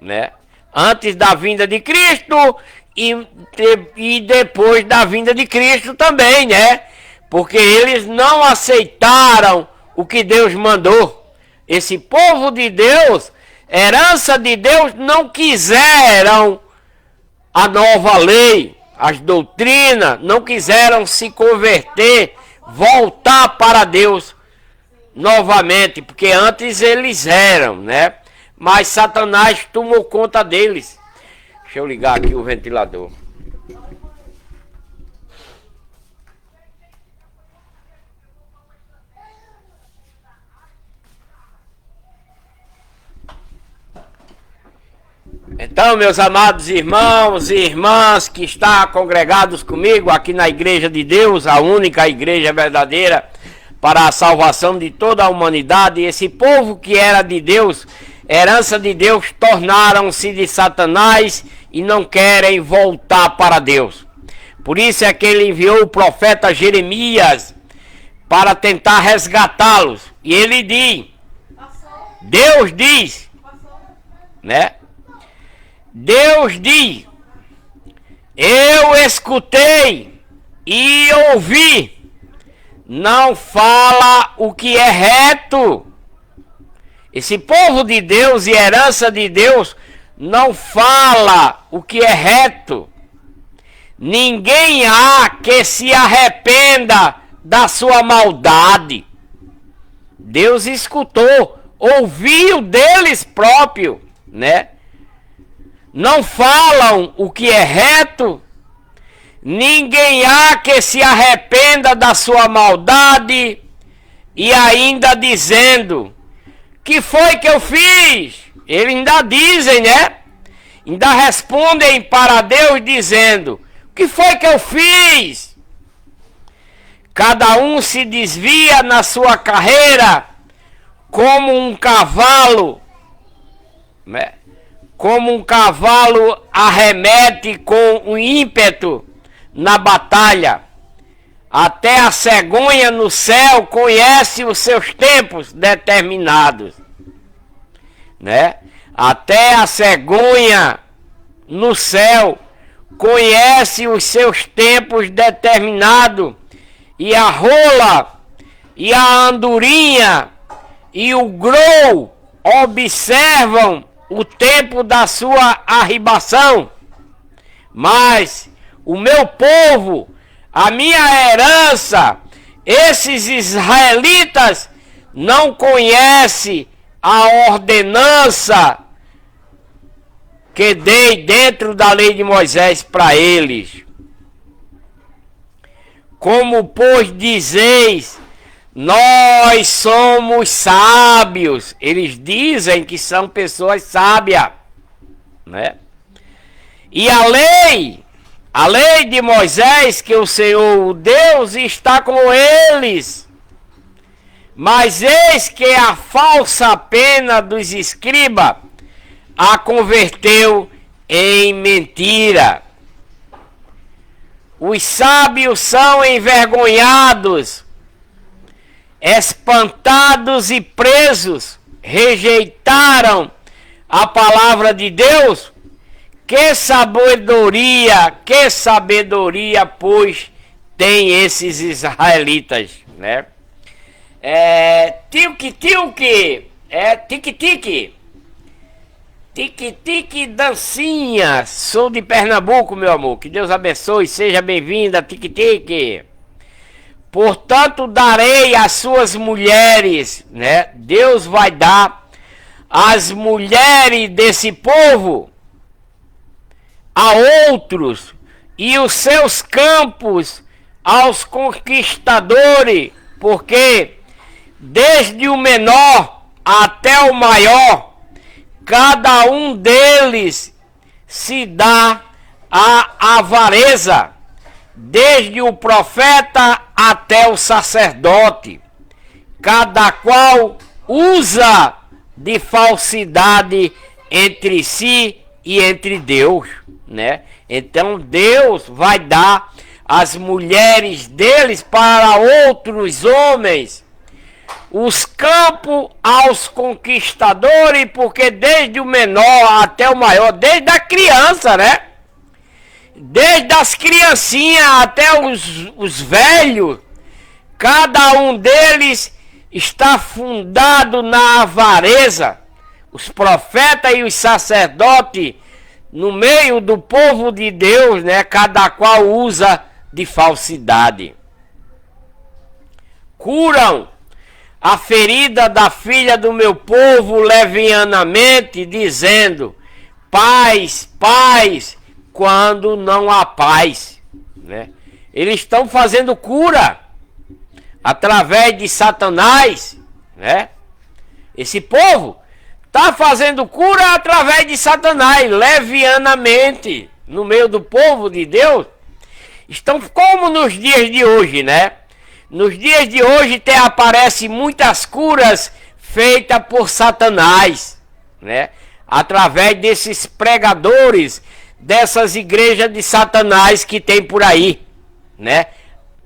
né? Antes da vinda de Cristo e depois da vinda de Cristo também, né? Porque eles não aceitaram o que Deus mandou. Esse povo de Deus, herança de Deus, não quiseram a nova lei, as doutrinas, não quiseram se converter, voltar para Deus novamente, porque antes eles eram, né? Mas Satanás tomou conta deles. Deixa eu ligar aqui o ventilador. Então, meus amados irmãos e irmãs que estão congregados comigo aqui na Igreja de Deus, a única igreja verdadeira para a salvação de toda a humanidade, esse povo que era de Deus, herança de Deus, tornaram-se de Satanás e não querem voltar para Deus. Por isso é que ele enviou o profeta Jeremias para tentar resgatá-los. E ele diz, Deus diz, né? Deus diz, eu escutei e ouvi, não fala o que é reto. Esse povo de Deus e herança de Deus não fala o que é reto. Ninguém há que se arrependa da sua maldade. Deus escutou, ouviu deles próprio, né? Não falam o que é reto. Ninguém há que se arrependa da sua maldade. E ainda dizendo, que foi que eu fiz? Eles ainda dizem, né? Ainda respondem para Deus dizendo, que foi que eu fiz? Cada um se desvia na sua carreira como um cavalo, né? Como um cavalo arremete com um ímpeto na batalha. Até a cegonha no céu conhece os seus tempos determinados, né? Até a cegonha no céu conhece os seus tempos determinados, e a rola e a andorinha e o grou observam o tempo da sua arribação. Mas o meu povo, a minha herança, esses israelitas não conhecem a ordenança que dei dentro da lei de Moisés para eles. Como, pois, dizeis, nós somos sábios. Eles dizem que são pessoas sábias, né? E a lei de Moisés, que o Senhor, o Deus, está com eles. Mas eis que a falsa pena dos escribas a converteu em mentira. Os sábios são envergonhados, espantados e presos, rejeitaram a palavra de Deus. Que sabedoria, pois, tem esses israelitas, né? Tique-tique, tique-tique, dancinha. Sou de Pernambuco, meu amor. Que Deus abençoe, seja bem-vinda, tique-tique. Portanto, darei às suas mulheres, né? Deus vai dar às mulheres desse povo a outros, e os seus campos aos conquistadores, porque desde o menor até o maior, cada um deles se dá à avareza, desde o profeta até o sacerdote, cada qual usa de falsidade entre si e entre Deus, né? Então Deus vai dar as mulheres deles para outros homens, os campos aos conquistadores, porque desde o menor até o maior, desde a criança, né? Desde as criancinhas até os velhos, cada um deles está fundado na avareza. Os profetas e os sacerdotes, no meio do povo de Deus, né? Cada qual usa de falsidade. Curam a ferida da filha do meu povo levianamente, dizendo, paz, paz, quando não há paz, né? Eles estão fazendo cura através de Satanás, né? Esse povo está fazendo cura através de Satanás, levianamente, no meio do povo de Deus. Estão como nos dias de hoje, né? Nos dias de hoje aparecem muitas curas feitas por Satanás, né? Através desses pregadores, dessas igrejas de Satanás que tem por aí, né?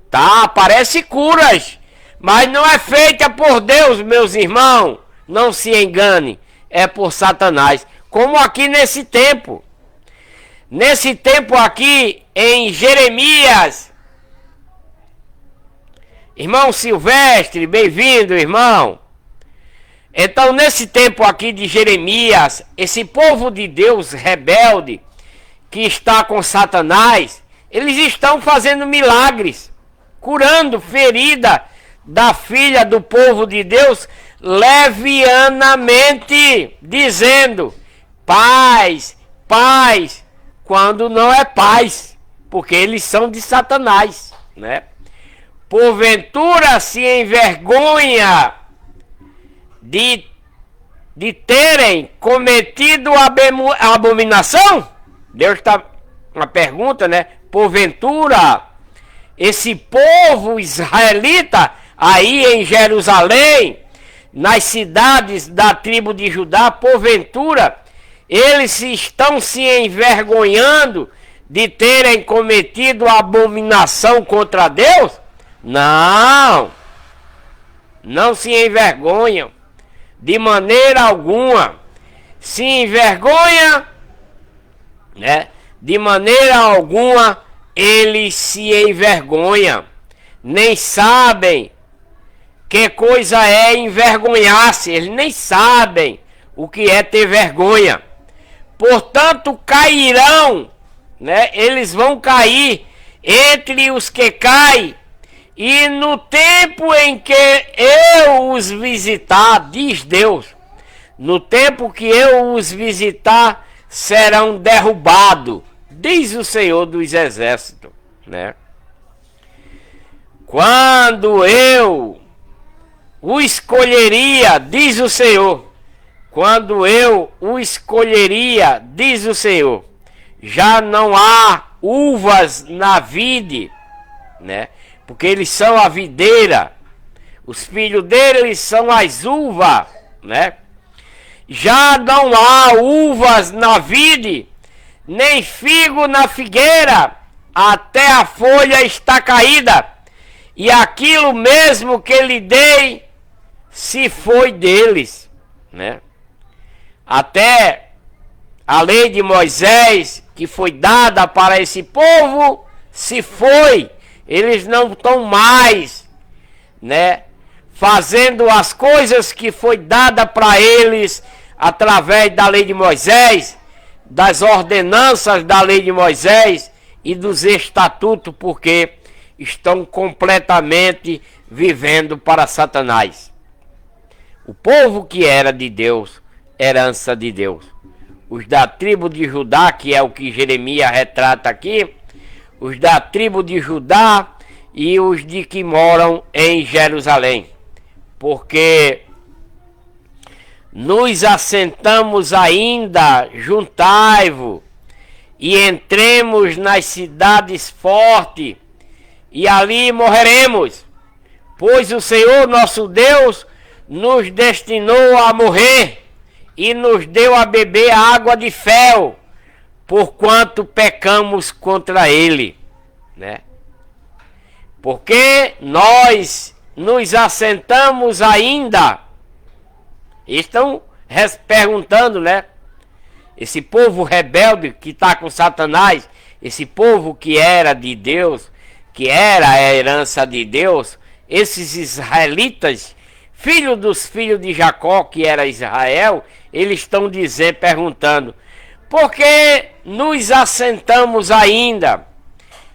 Aparece curas, mas não é feita por Deus, meus irmãos. Não se engane, é por Satanás. Como aqui nesse tempo. Nesse tempo aqui em Jeremias. Irmão Silvestre, bem-vindo, irmão. Então, nesse tempo aqui de Jeremias, esse povo de Deus rebelde, que está com Satanás, eles estão fazendo milagres, curando ferida da filha do povo de Deus, levianamente, dizendo, paz, paz, quando não é paz, porque eles são de Satanás, né? Porventura se envergonha de terem cometido abominação? Deus está, uma pergunta, né? Porventura, esse povo israelita, aí em Jerusalém, nas cidades da tribo de Judá, porventura, eles estão se envergonhando de terem cometido abominação contra Deus? Não, não se envergonham, de maneira alguma. Se envergonha, né? De maneira alguma eles se envergonham, nem sabem que coisa é envergonhar-se, eles nem sabem o que é ter vergonha. Portanto, cairão, né? Eles vão cair entre os que caem, e no tempo em que eu os visitar, diz Deus, no tempo que eu os visitar, serão derrubados, diz o Senhor dos Exércitos, né? Quando eu o escolheria, diz o Senhor, quando eu o escolheria, diz o Senhor, já não há uvas na vide, né? Porque eles são a videira, os filhos deles são as uvas, né? Já não há uvas na vide, nem figo na figueira, até a folha está caída, e aquilo mesmo que lhe dei se foi deles, né? Até a lei de Moisés, que foi dada para esse povo, se foi. Eles não estão mais, né, fazendo as coisas que foi dada para eles através da lei de Moisés, das ordenanças da lei de Moisés e dos estatutos, porque estão completamente vivendo para Satanás. O povo que era de Deus, herança de Deus. Os da tribo de Judá, que é o que Jeremias retrata aqui, os da tribo de Judá e os de que moram em Jerusalém. Porque nos assentamos ainda, juntai-vos, e entremos nas cidades fortes, e ali morreremos. Pois o Senhor nosso Deus nos destinou a morrer, e nos deu a beber água de fel, porquanto pecamos contra ele, né? Porque nós nos assentamos ainda. Estão perguntando, né? Esse povo rebelde que está com Satanás, esse povo que era de Deus, que era a herança de Deus, esses israelitas, filhos dos filhos de Jacó, que era Israel, eles estão dizendo, perguntando, por que nos assentamos ainda?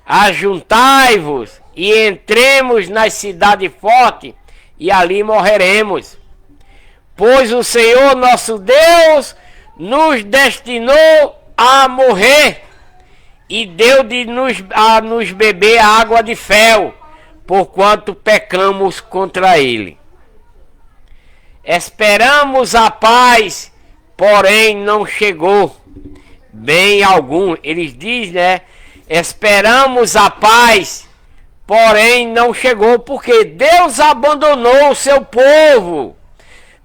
Ajuntai-vos e entremos nas cidades fortes, e ali morreremos. Pois o Senhor nosso Deus nos destinou a morrer, e deu a nos beber água de fel, porquanto pecamos contra ele. Esperamos a paz porém não chegou bem algum. Eles dizem, né? Esperamos a paz, porém não chegou, porque Deus abandonou o seu povo.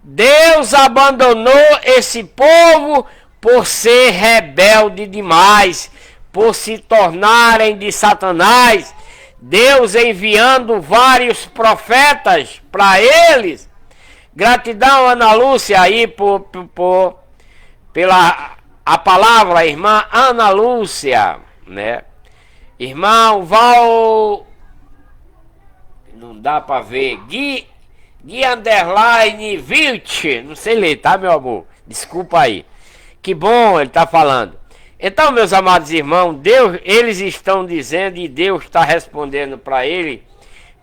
Deus abandonou esse povo por ser rebelde demais, por se tornarem de Satanás. Deus enviando vários profetas para eles. Gratidão, Ana Lúcia, aí pela a palavra, irmã Ana Lúcia, né? Irmão Val, não dá para ver, Gui Underline Vilt, não sei ler, tá, meu amor? Desculpa aí. Que bom ele tá falando. Então, meus amados irmãos, Deus, eles estão dizendo e Deus está respondendo para ele,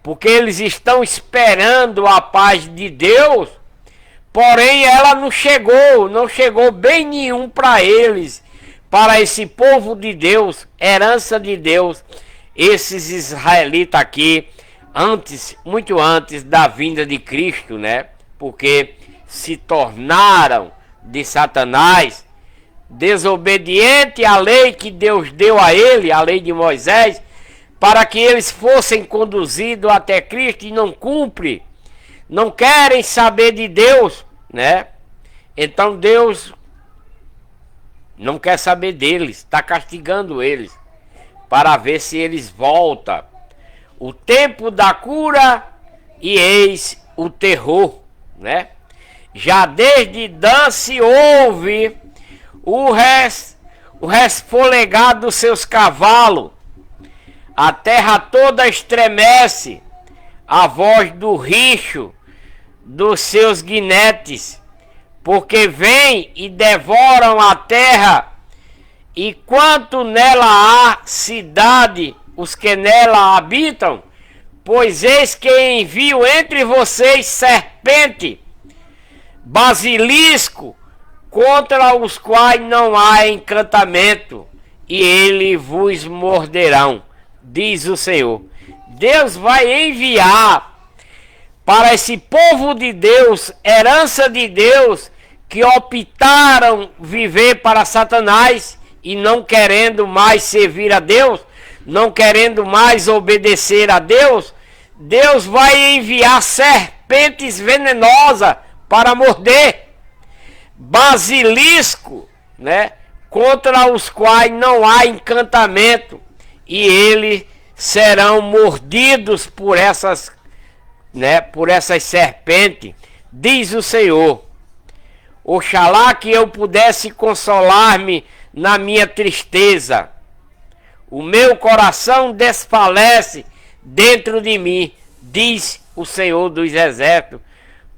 porque eles estão esperando a paz de Deus, porém ela não chegou bem nenhum para eles, para esse povo de Deus, herança de Deus, esses israelitas aqui, muito antes da vinda de Cristo, né? Porque se tornaram de Satanás, desobediente à lei que Deus deu a ele, a lei de Moisés, para que eles fossem conduzidos até Cristo e não cumpre, não querem saber de Deus, né? Então Deus não quer saber deles, está castigando eles, para ver se eles voltam. O tempo da cura e eis o terror, né? Já desde Dan se ouve o resfolegar dos seus cavalos, a terra toda estremece, a voz do richo dos seus guinetes, porque vêm e devoram a terra, e quanto nela há cidade, os que nela habitam, pois eis que envio entre vocês serpente, basilisco, contra os quais não há encantamento, e eles vos morderão, diz o Senhor. Deus vai enviar para esse povo de Deus, herança de Deus, que optaram viver para Satanás e não querendo mais servir a Deus, não querendo mais obedecer a Deus. Deus vai enviar serpentes venenosas para morder, basilisco, né, contra os quais não há encantamento, e eles serão mordidos por essas, né, por essas serpentes, diz o Senhor. Oxalá que eu pudesse consolar-me na minha tristeza. O meu coração desfalece dentro de mim, diz o Senhor dos Exércitos,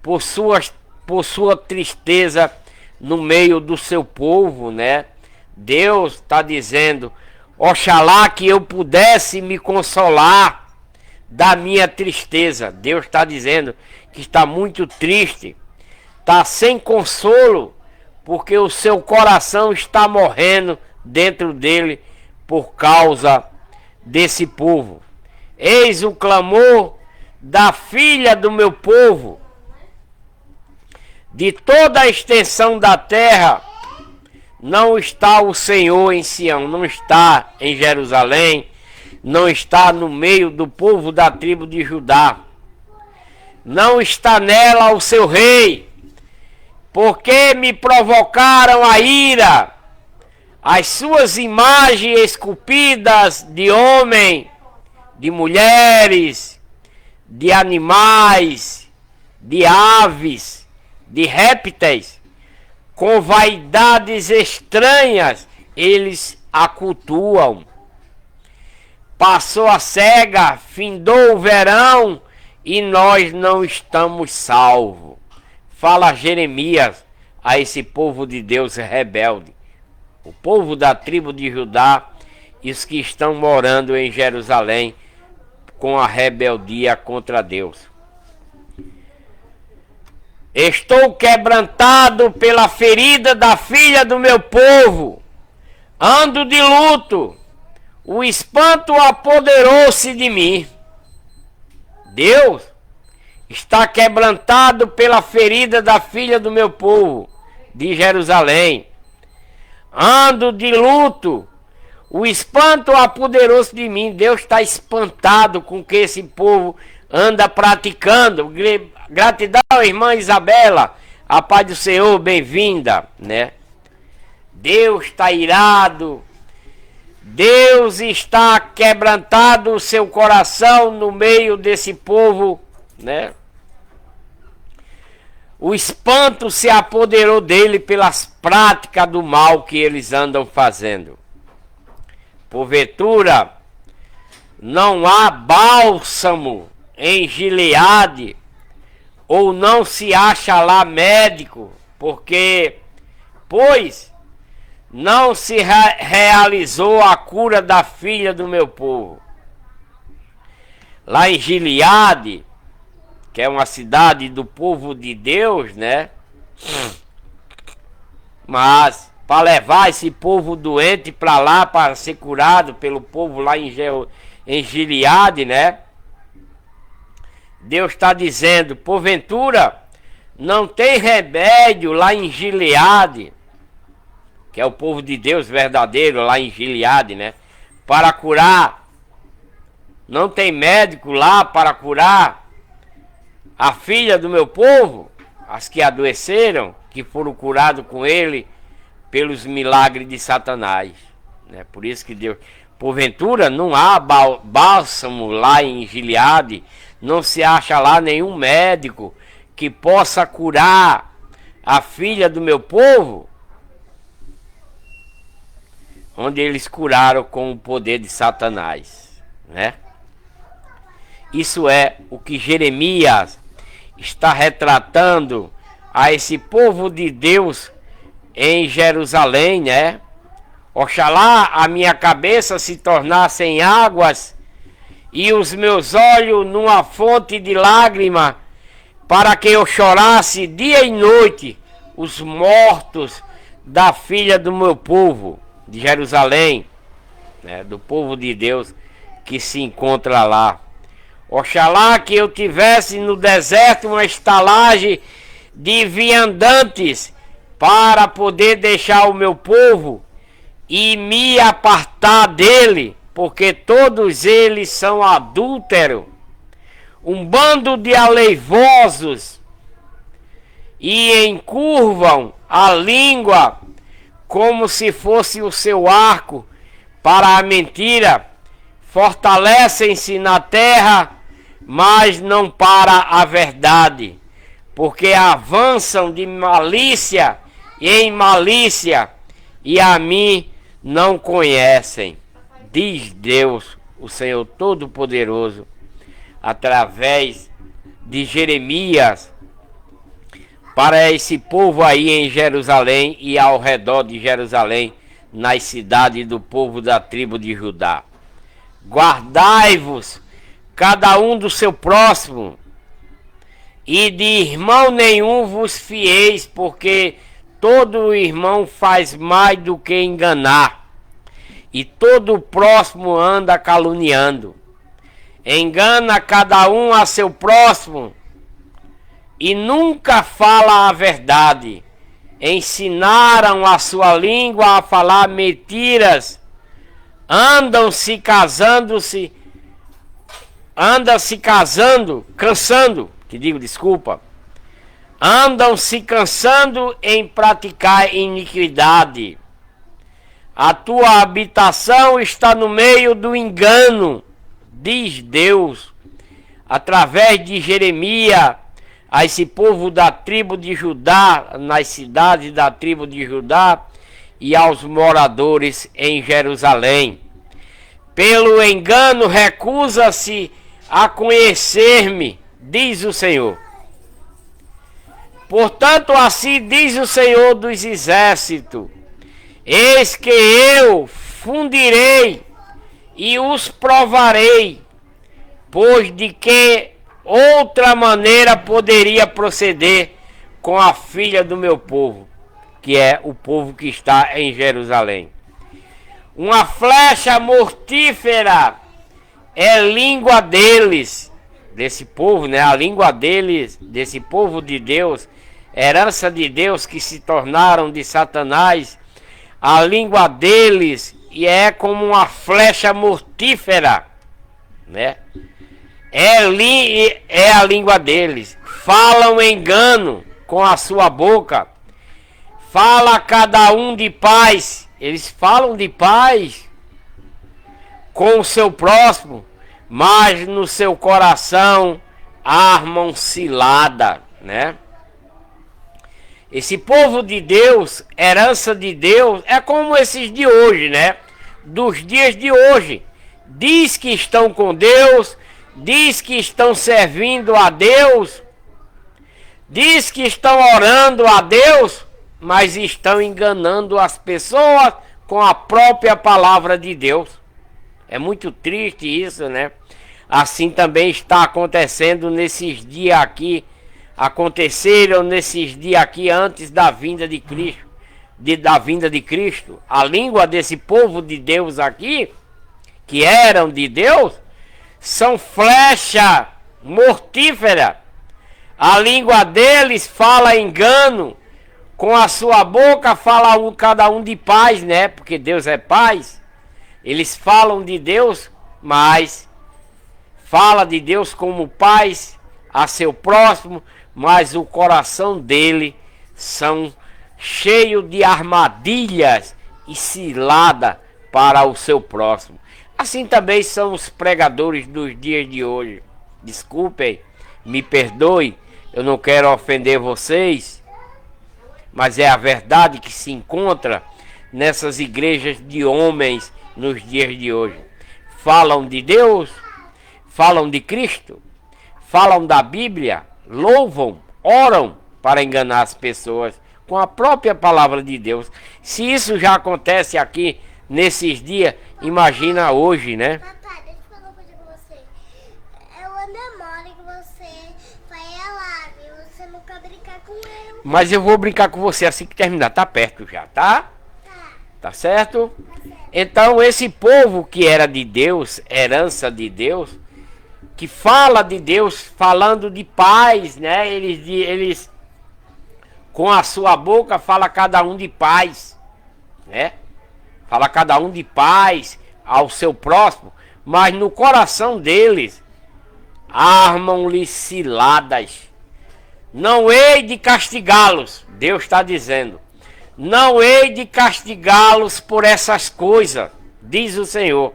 por sua tristeza no meio do seu povo, né? Deus está dizendo, oxalá que eu pudesse me consolar da minha tristeza. Deus está dizendo que está muito triste, está sem consolo, porque o seu coração está morrendo dentro dele por causa desse povo. Eis o clamor da filha do meu povo, de toda a extensão da terra. Não está o Senhor em Sião, não está em Jerusalém, não está no meio do povo da tribo de Judá, não está nela o seu rei, porque me provocaram a ira, as suas imagens esculpidas de homem, de mulheres, de animais, de aves, de répteis, com vaidades estranhas, eles a cultuam. Passou a cega, findou o verão, e nós não estamos salvos. Fala Jeremias a esse povo de Deus rebelde, o povo da tribo de Judá e os que estão morando em Jerusalém com a rebeldia contra Deus. Estou quebrantado pela ferida da filha do meu povo, ando de luto, o espanto apoderou-se de mim. Deus está quebrantado pela ferida da filha do meu povo, de Jerusalém. Ando de luto, o espanto apoderou-se de mim. Deus está espantado com o que esse povo anda praticando. Gratidão, irmã Isabela, a paz do Senhor, bem-vinda, né? Deus está irado, Deus está quebrantado o seu coração no meio desse povo, né? O espanto se apoderou dele pelas práticas do mal que eles andam fazendo. Porventura, não há bálsamo em Gileade, ou não se acha lá médico, pois não se realizou a cura da filha do meu povo. Lá em Gileade, que é uma cidade do povo de Deus, né? Mas para levar esse povo doente para lá, para ser curado pelo povo lá em Gileade, né? Deus está dizendo, porventura, não tem remédio lá em Gileade, que é o povo de Deus verdadeiro lá em Gileade, né? Para curar. Não tem médico lá para curar a filha do meu povo, as que adoeceram, que foram curados com ele pelos milagres de Satanás, né? Por isso que Deus, porventura, não há bálsamo lá em Gileade, não se acha lá nenhum médico que possa curar a filha do meu povo, onde eles curaram com o poder de Satanás, né? Isso é o que Jeremias está retratando a esse povo de Deus em Jerusalém, né? Oxalá a minha cabeça se tornasse em águas e os meus olhos numa fonte de lágrima, para que eu chorasse dia e noite os mortos da filha do meu povo de Jerusalém, né? Do povo de Deus que se encontra lá. Oxalá que eu tivesse no deserto uma estalagem de viandantes para poder deixar o meu povo e me apartar dele, porque todos eles são adúlteros, um bando de aleivosos, e encurvam a língua como se fosse o seu arco para a mentira, fortalecem-se na terra, mas não para a verdade, porque avançam de malícia em malícia, e a mim não conhecem, diz Deus, o Senhor Todo-Poderoso, através de Jeremias, para esse povo aí em Jerusalém e ao redor de Jerusalém, nas cidades do povo da tribo de Judá. Guardai-vos, cada um do seu próximo, e de irmão nenhum vos fieis, porque todo irmão faz mais do que enganar, e todo próximo anda caluniando. Engana cada um a seu próximo, e nunca fala a verdade. Ensinaram a sua língua a falar mentiras, andam se casando, andam se cansando em praticar iniquidade. A tua habitação está no meio do engano, diz Deus, através de Jeremias, a esse povo da tribo de Judá, nas cidades da tribo de Judá, e aos moradores em Jerusalém. Pelo engano recusa-se a conhecer-me, diz o Senhor. Portanto, assim diz o Senhor dos Exércitos: eis que eu fundirei e os provarei, pois de que outra maneira poderia proceder com a filha do meu povo, que é o povo que está em Jerusalém. Uma flecha mortífera é língua deles, desse povo, né? A língua deles, desse povo de Deus, herança de Deus que se tornaram de Satanás, a língua deles é como uma flecha mortífera, né? É a língua deles. Falam engano com a sua boca. Fala cada um de paz. Eles falam de paz com o seu próximo, mas no seu coração armam cilada, né? Esse povo de Deus, herança de Deus, é como esses de hoje, né? Dos dias de hoje. Diz que estão com Deus, diz que estão servindo a Deus, diz que estão orando a Deus, mas estão enganando as pessoas com a própria palavra de Deus. É muito triste isso, né? Assim também está acontecendo nesses dias aqui. Aconteceram nesses dias aqui antes da vinda de Cristo. Da vinda de Cristo. A língua desse povo de Deus aqui, que eram de Deus, são flecha mortífera. A língua deles fala engano. Com a sua boca fala cada um de paz, né? Porque Deus é paz. Eles falam de Deus, mas fala de Deus como paz a seu próximo, mas o coração dele são cheio de armadilhas e cilada para o seu próximo. Assim também são os pregadores dos dias de hoje. Desculpem, me perdoe, eu não quero ofender vocês, mas é a verdade que se encontra nessas igrejas de homens nos dias de hoje. Falam de Deus, falam de Cristo, falam da Bíblia, louvam, oram para enganar as pessoas com a própria palavra de Deus. Se isso já acontece aqui nesses dias, imagina hoje, né? Papai, deixa eu falar uma coisa com você. Eu namoro que você vai lá, viu? Você não quer brincar com ele. Mas eu vou brincar com você assim que terminar. Tá perto já, tá? Tá certo? Então esse povo que era de Deus, herança de Deus, que fala de Deus, falando de paz, né? Eles com a sua boca fala cada um de paz, né? Fala cada um de paz ao seu próximo, mas no coração deles armam-lhe ciladas. Não hei de castigá-los, Deus está dizendo. Não hei de castigá-los por essas coisas, diz o Senhor.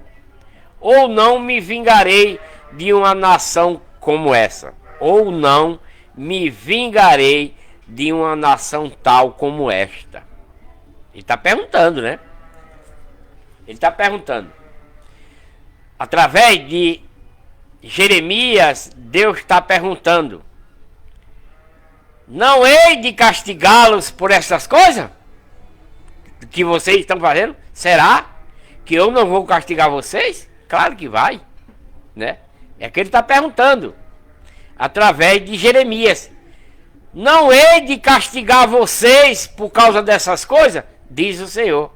Ou não me vingarei de uma nação como essa. Ou não me vingarei de uma nação tal como esta. Ele está perguntando, né? Ele está perguntando. Através de Jeremias, Deus está perguntando. Não hei de castigá-los por essas coisas que vocês estão fazendo? Será que eu não vou castigar vocês? Claro que vai, né? É que ele está perguntando através de Jeremias. Não hei de castigar vocês por causa dessas coisas? Diz o Senhor.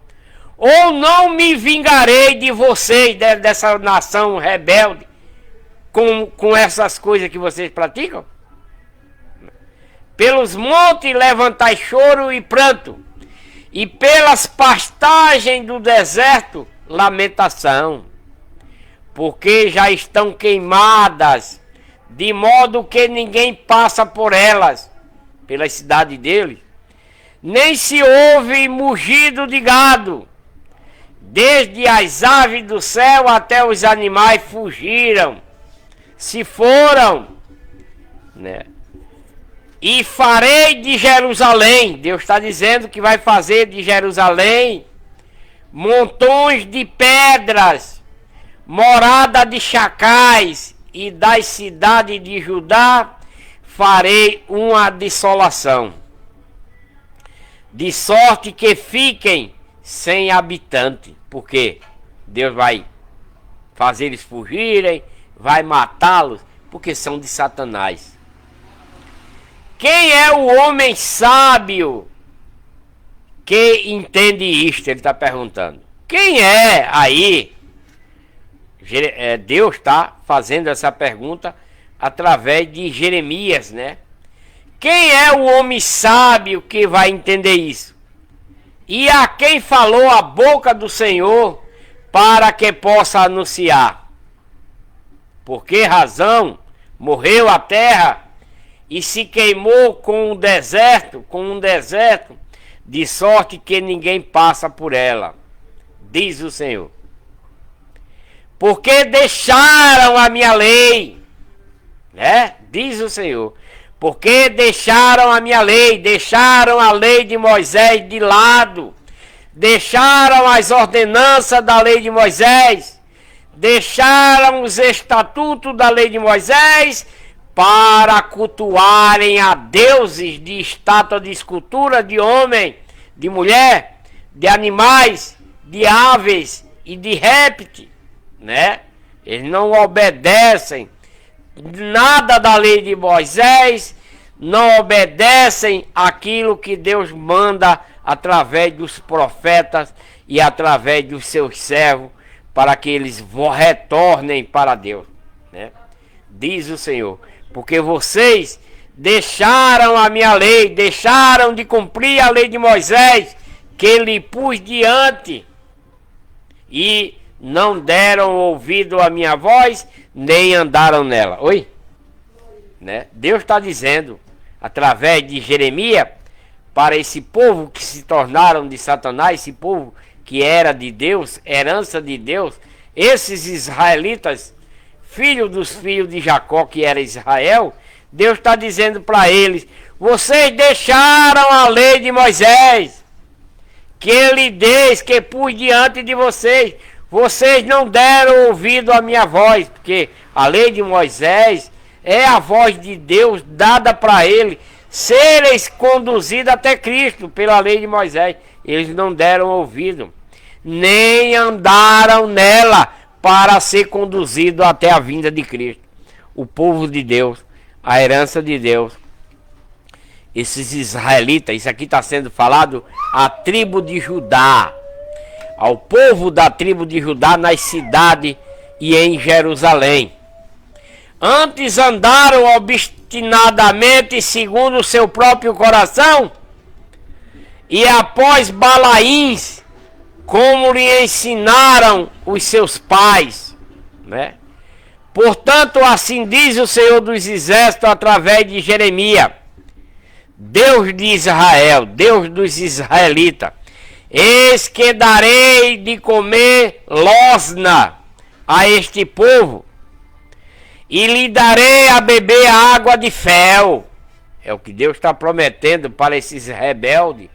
Ou não me vingarei de vocês, dessa nação rebelde, com essas coisas que vocês praticam? Pelos montes levantai choro e pranto, e pelas pastagens do deserto lamentação, porque já estão queimadas, de modo que ninguém passa por elas, pela cidade deles, nem se ouve mugido de gado, desde as aves do céu até os animais fugiram, se foram, né? E farei de Jerusalém, Deus está dizendo que vai fazer de Jerusalém montões de pedras, morada de chacais, e das cidades de Judá farei uma dissolação, de sorte que fiquem sem habitante. Porque Deus vai fazer eles fugirem, vai matá-los, porque são de Satanás. Quem é o homem sábio que entende isto? Ele está perguntando. Quem é aí? Deus está fazendo essa pergunta através de Jeremias, né? Quem é o homem sábio que vai entender isso? E a quem falou a boca do Senhor para que possa anunciar? Por que razão morreu a terra e se queimou com um deserto, de sorte que ninguém passa por ela, diz o Senhor. Porque deixaram a minha lei, né? Diz o Senhor. Porque deixaram a minha lei, deixaram a lei de Moisés de lado, deixaram as ordenanças da lei de Moisés, deixaram os estatutos da lei de Moisés para cultuarem a deuses de estátua de escultura, de homem, de mulher, de animais, de aves e de répteis, né? Eles não obedecem nada da lei de Moisés, não obedecem aquilo que Deus manda através dos profetas e através dos seus servos, para que eles retornem para Deus, né? Diz o Senhor, porque vocês deixaram a minha lei, deixaram de cumprir a lei de Moisés, que lhe pus diante, e não deram ouvido à minha voz, nem andaram nela. Oi? Né? Deus está dizendo, através de Jeremias, para esse povo que se tornaram de Satanás, esse povo que era de Deus, herança de Deus, esses israelitas, filhos dos filhos de Jacó, que era Israel, Deus está dizendo para eles: vocês deixaram a lei de Moisés, que ele diz, que pus diante de vocês. Vocês não deram ouvido à minha voz, porque a lei de Moisés é a voz de Deus dada para ele, serem conduzidos até Cristo pela lei de Moisés. Eles não deram ouvido, nem andaram nela para ser conduzido até a vinda de Cristo. O povo de Deus, a herança de Deus, esses israelitas, isso aqui está sendo falado à tribo de Judá, ao povo da tribo de Judá nas cidades e em Jerusalém. Antes andaram obstinadamente segundo o seu próprio coração, e após Balaíns, como lhe ensinaram os seus pais, né? Portanto, assim diz o Senhor dos Exércitos através de Jeremias, Deus de Israel, Deus dos israelitas: eis que darei de comer losna a este povo, e lhe darei a beber água de fel. É o que Deus está prometendo para esses rebeldes.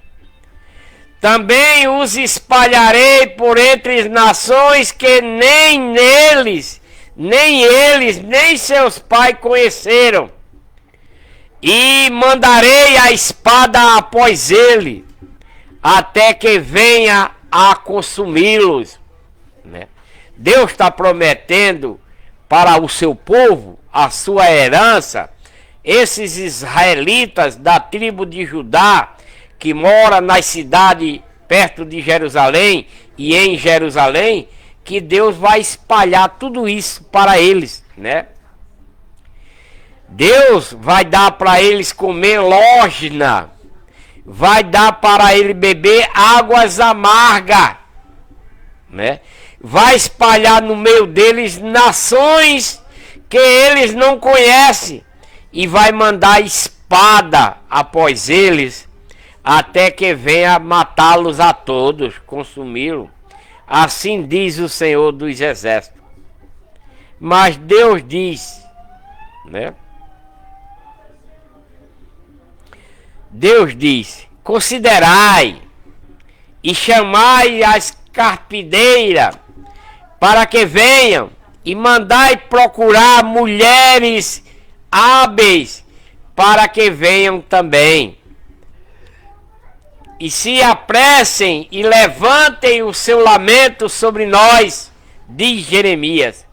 Também os espalharei por entre as nações que nem eles, nem seus pais conheceram. E mandarei a espada após ele, até que venha a consumi-los, né? Deus está prometendo para o seu povo, a sua herança, esses israelitas da tribo de Judá, que mora nas cidades perto de Jerusalém e em Jerusalém, que Deus vai espalhar tudo isso para eles, né? Deus vai dar para eles comer losna, vai dar para ele beber águas amargas, né? Vai espalhar no meio deles nações que eles não conhecem, e vai mandar espada após eles, até que venha matá-los a todos, consumi-los. Assim diz o Senhor dos Exércitos. Mas Deus diz, né? Deus diz: considerai e chamai as carpideiras para que venham, e mandai procurar mulheres hábeis para que venham também. E se apressem e levantem o seu lamento sobre nós, diz Jeremias,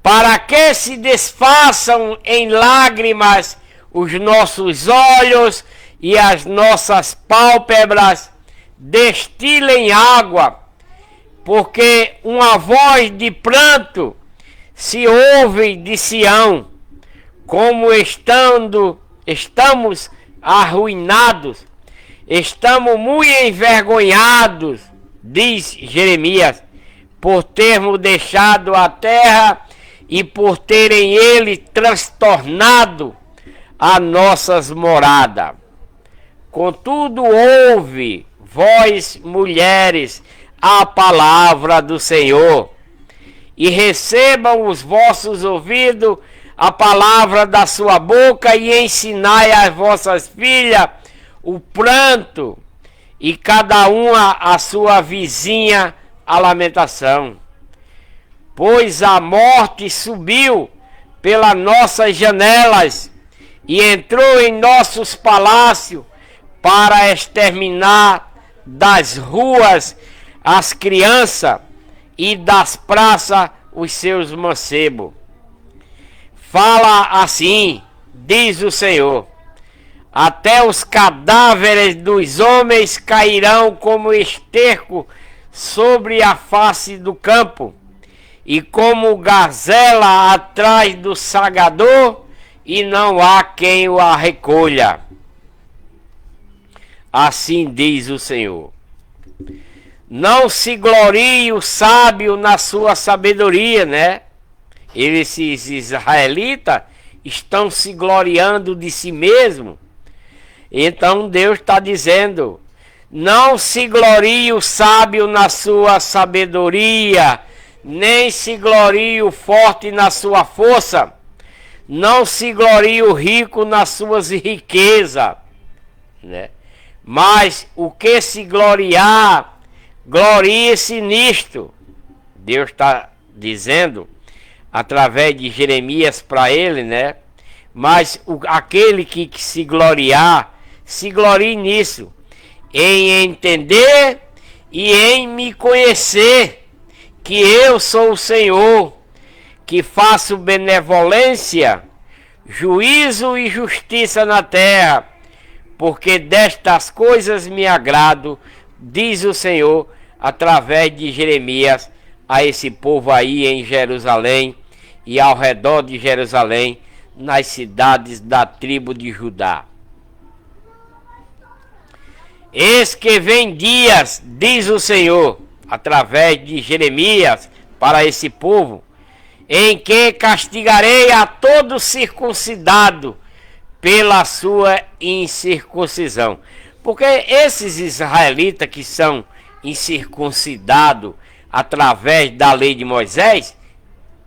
para que se desfaçam em lágrimas os nossos olhos e as nossas pálpebras destilem água, porque uma voz de pranto se ouve de Sião, como estando estamos arruinados, estamos muito envergonhados, diz Jeremias, por termos deixado a terra e por terem ele transtornado as nossas moradas. Contudo, ouve, vós mulheres, a palavra do Senhor, e recebam os vossos ouvidos a palavra da sua boca, e ensinai às vossas filhas o pranto, e cada uma a sua vizinha a lamentação. Pois a morte subiu pelas nossas janelas e entrou em nossos palácios para exterminar das ruas as crianças e das praças os seus mancebos. Fala assim, diz o Senhor: até os cadáveres dos homens cairão como esterco sobre a face do campo, e como gazela atrás do sagador, e não há quem o recolha. Assim diz o Senhor. Não se glorie o sábio na sua sabedoria, né? Esses israelitas estão se gloriando de si mesmo. Então Deus está dizendo: não se glorie o sábio na sua sabedoria, nem se glorie o forte na sua força, não se glorie o rico nas suas riquezas, né? Mas o que se gloriar, glorie-se nisto. Deus está dizendo através de Jeremias para ele, né? Mas aquele que se gloriar, se glorie nisso, em entender e em me conhecer, que eu sou o Senhor, que faço benevolência, juízo e justiça na terra, porque destas coisas me agrado, diz o Senhor, através de Jeremias, a esse povo aí em Jerusalém e ao redor de Jerusalém, nas cidades da tribo de Judá. Eis que vem dias, diz o Senhor, através de Jeremias, para esse povo, em que castigarei a todo circuncidado pela sua incircuncisão. Porque esses israelitas que são incircuncidados através da lei de Moisés,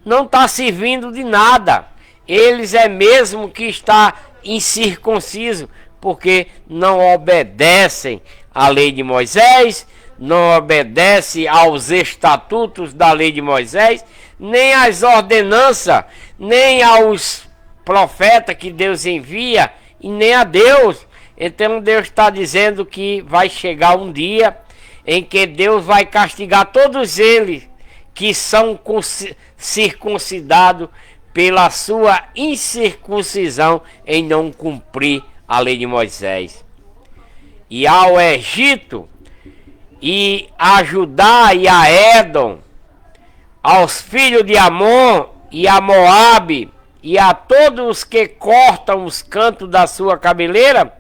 não está servindo de nada. Eles é mesmo que está incircunciso, porque não obedecem à lei de Moisés, não obedecem aos estatutos da lei de Moisés, nem às ordenanças, nem aos profetas que Deus envia, e nem a Deus. Então Deus está dizendo que vai chegar um dia em que Deus vai castigar todos eles que são circuncidados pela sua incircuncisão em não cumprir a lei de Moisés. E ao Egito, e a Judá e a Édom, aos filhos de Amon e a Moabe, e a todos os que cortam os cantos da sua cabeleira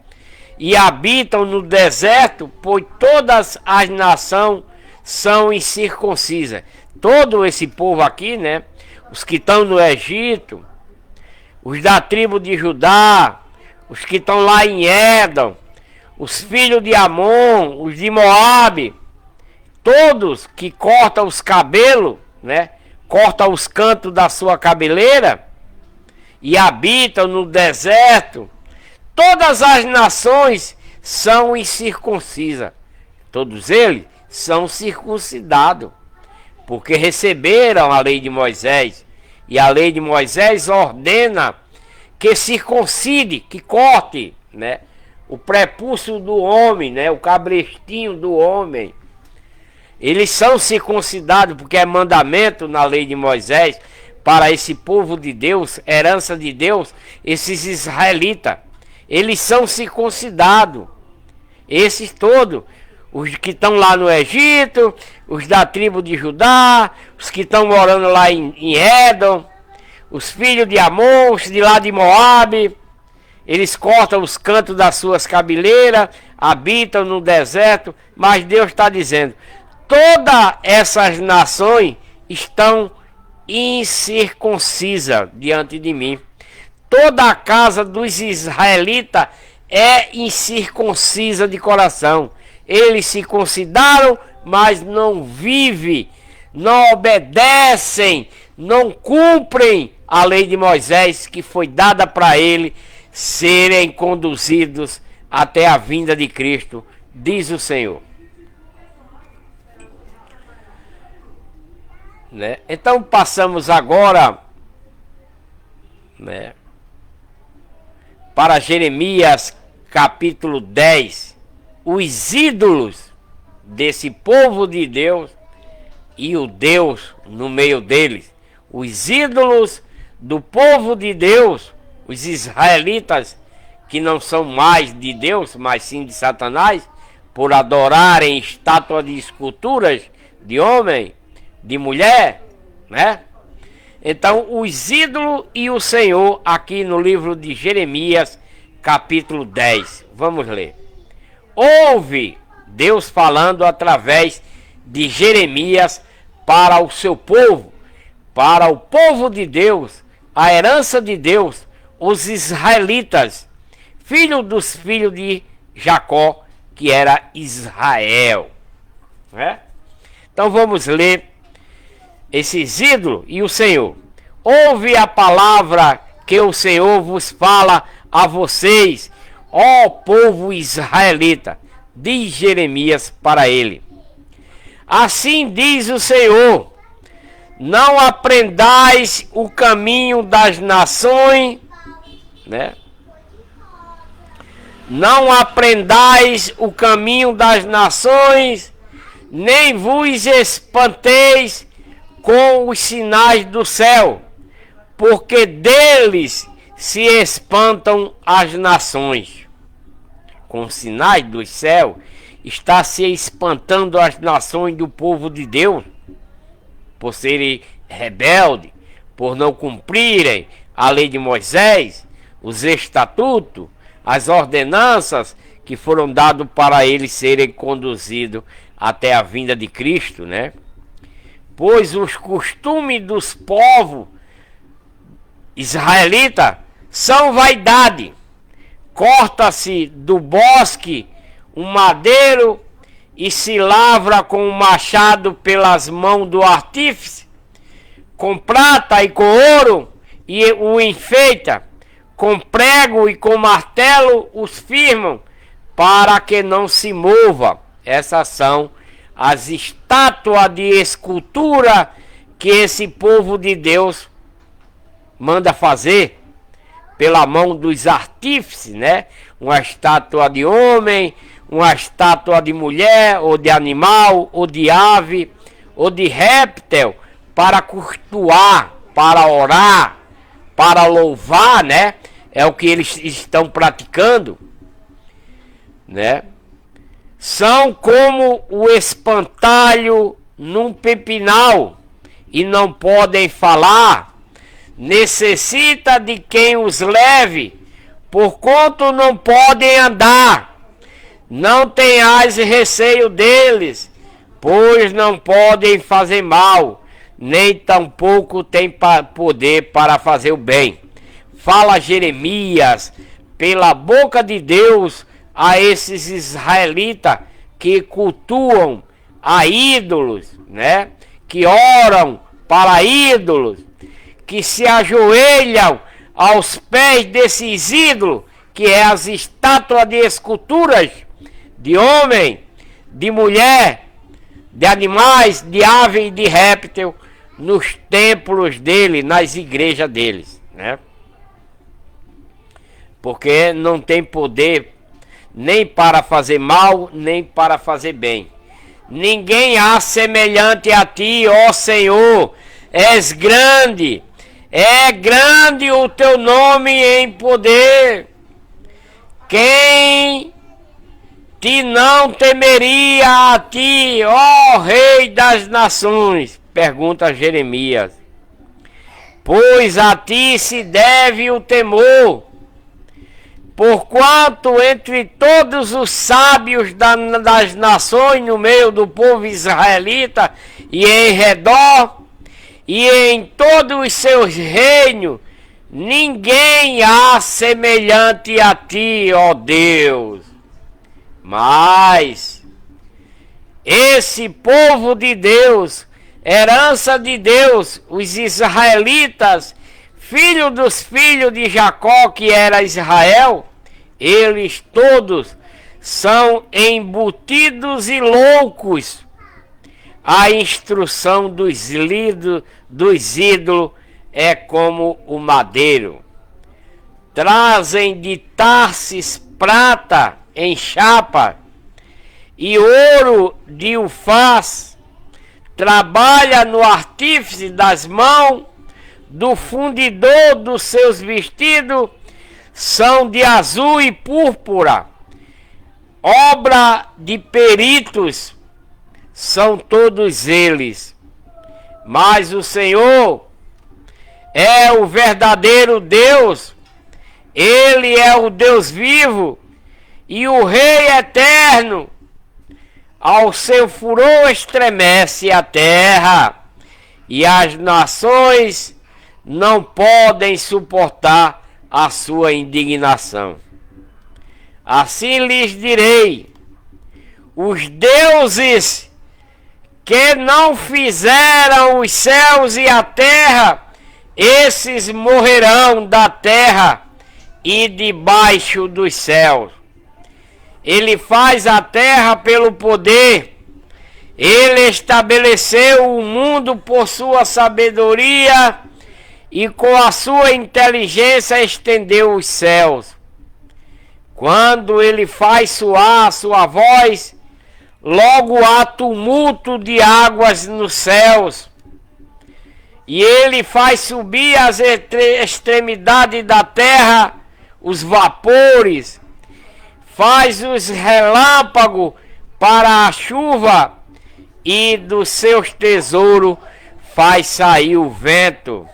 e habitam no deserto, pois todas as nações são incircuncisas. Todo esse povo aqui, né? Os que estão no Egito, os da tribo de Judá, os que estão lá em Édom, os filhos de Amon, os de Moabe, todos que cortam os cabelos, né? Cortam os cantos da sua cabeleira e habitam no deserto, todas as nações são incircuncisas. Todos eles são circuncidados, porque receberam a lei de Moisés. E a lei de Moisés ordena que circuncide, que corte, né, o prepúcio do homem, né, o cabrestinho do homem. Eles são circuncidados porque é mandamento na lei de Moisés para esse povo de Deus, herança de Deus, esses israelitas. Eles são circuncidados. Esses todos, os que estão lá no Egito, os da tribo de Judá, os que estão morando lá em Édom, os filhos de Amon, os de lá de Moabe, Eles cortam os cantos das suas cabeleiras, habitam no deserto, mas Deus está dizendo: todas essas nações estão incircuncisas diante de mim. Toda a casa dos israelitas é incircuncisa de coração. Eles se consideram, mas não vivem, não obedecem, não cumprem a lei de Moisés, que foi dada para ele serem conduzidos até a vinda de Cristo, diz o Senhor. Né? Então passamos agora, né, para Jeremias capítulo 10. Os ídolos desse povo de Deus e o Deus no meio deles. Os ídolos do povo de Deus, os israelitas, que não são mais de Deus, mas sim de Satanás, por adorarem estátuas de esculturas de homem, de mulher, né? Então, os ídolos e o Senhor, aqui no livro de Jeremias, capítulo 10. Vamos ler. Ouve Deus falando através de Jeremias para o seu povo, para o povo de Deus, a herança de Deus, os israelitas, filhos dos filhos de Jacó, que era Israel. Né? Então vamos ler esses ídolos e o Senhor. Ouve a palavra que o Senhor vos fala a vocês, ó povo israelita, diz Jeremias para ele. Assim diz o Senhor: não aprendais o caminho das nações, né? Não aprendais o caminho das nações, nem vos espanteis com os sinais do céu, porque deles se espantam as nações. Com os sinais do céu está se espantando as nações do povo de Deus, por serem rebeldes, por não cumprirem a lei de Moisés, os estatutos, as ordenanças que foram dados para eles serem conduzidos até a vinda de Cristo, né? Pois os costumes dos povos israelitas são vaidade. Corta-se do bosque um madeiro e se lavra com um machado pelas mãos do artífice, com prata e com ouro, e o enfeita, com prego e com martelo os firmam, para que não se mova. Essas são as estátuas de escultura que esse povo de Deus manda fazer pela mão dos artífices, né? Uma estátua de homem, uma estátua de mulher, ou de animal, ou de ave, ou de réptil, para cultuar, para orar, para louvar, né? É o que eles estão praticando, né? São como o espantalho num pepinal e não podem falar. Necessita de quem os leve, porquanto não podem andar. Não tenhais receio deles, pois não podem fazer mal, nem tampouco têm poder para fazer o bem. Fala Jeremias pela boca de Deus a esses israelitas que cultuam a ídolos, né? Que oram para ídolos, que se ajoelham aos pés desses ídolos, que é as estátuas de esculturas de homem, de mulher, de animais, de ave e de réptil, nos templos dele, nas igrejas deles, né? Porque não tem poder nem para fazer mal, nem para fazer bem. Ninguém há semelhante a ti, ó Senhor. És grande, é grande o teu nome em poder. Quem te não temeria a ti, ó Rei das nações? Pergunta Jeremias. Pois a ti se deve o temor. Porquanto entre todos os sábios das nações, no meio do povo israelita e em redor, e em todos os seus reinos, ninguém há semelhante a ti, ó Deus. Mas esse povo de Deus, herança de Deus, os israelitas, filho dos filhos de Jacó, que era Israel, eles todos são embutidos e loucos. A instrução dos ídolos é como o madeiro. Trazem de Tarsis prata em chapa e ouro de Ufaz. Trabalha no artífice das mãos do fundidor dos seus vestidos, são de azul e púrpura, obra de peritos são todos eles. Mas o Senhor é o verdadeiro Deus, Ele é o Deus vivo e o Rei eterno. Ao seu furor estremece a terra, e as nações não podem suportar a sua indignação. Assim lhes direi: os deuses que não fizeram os céus e a terra, esses morrerão da terra e debaixo dos céus. Ele faz a terra pelo poder, ele estabeleceu o mundo por sua sabedoria, e com a sua inteligência estendeu os céus. Quando ele faz soar a sua voz, logo há tumulto de águas nos céus. E ele faz subir as extremidades da terra os vapores, faz os relâmpagos para a chuva, e dos seus tesouros faz sair o vento.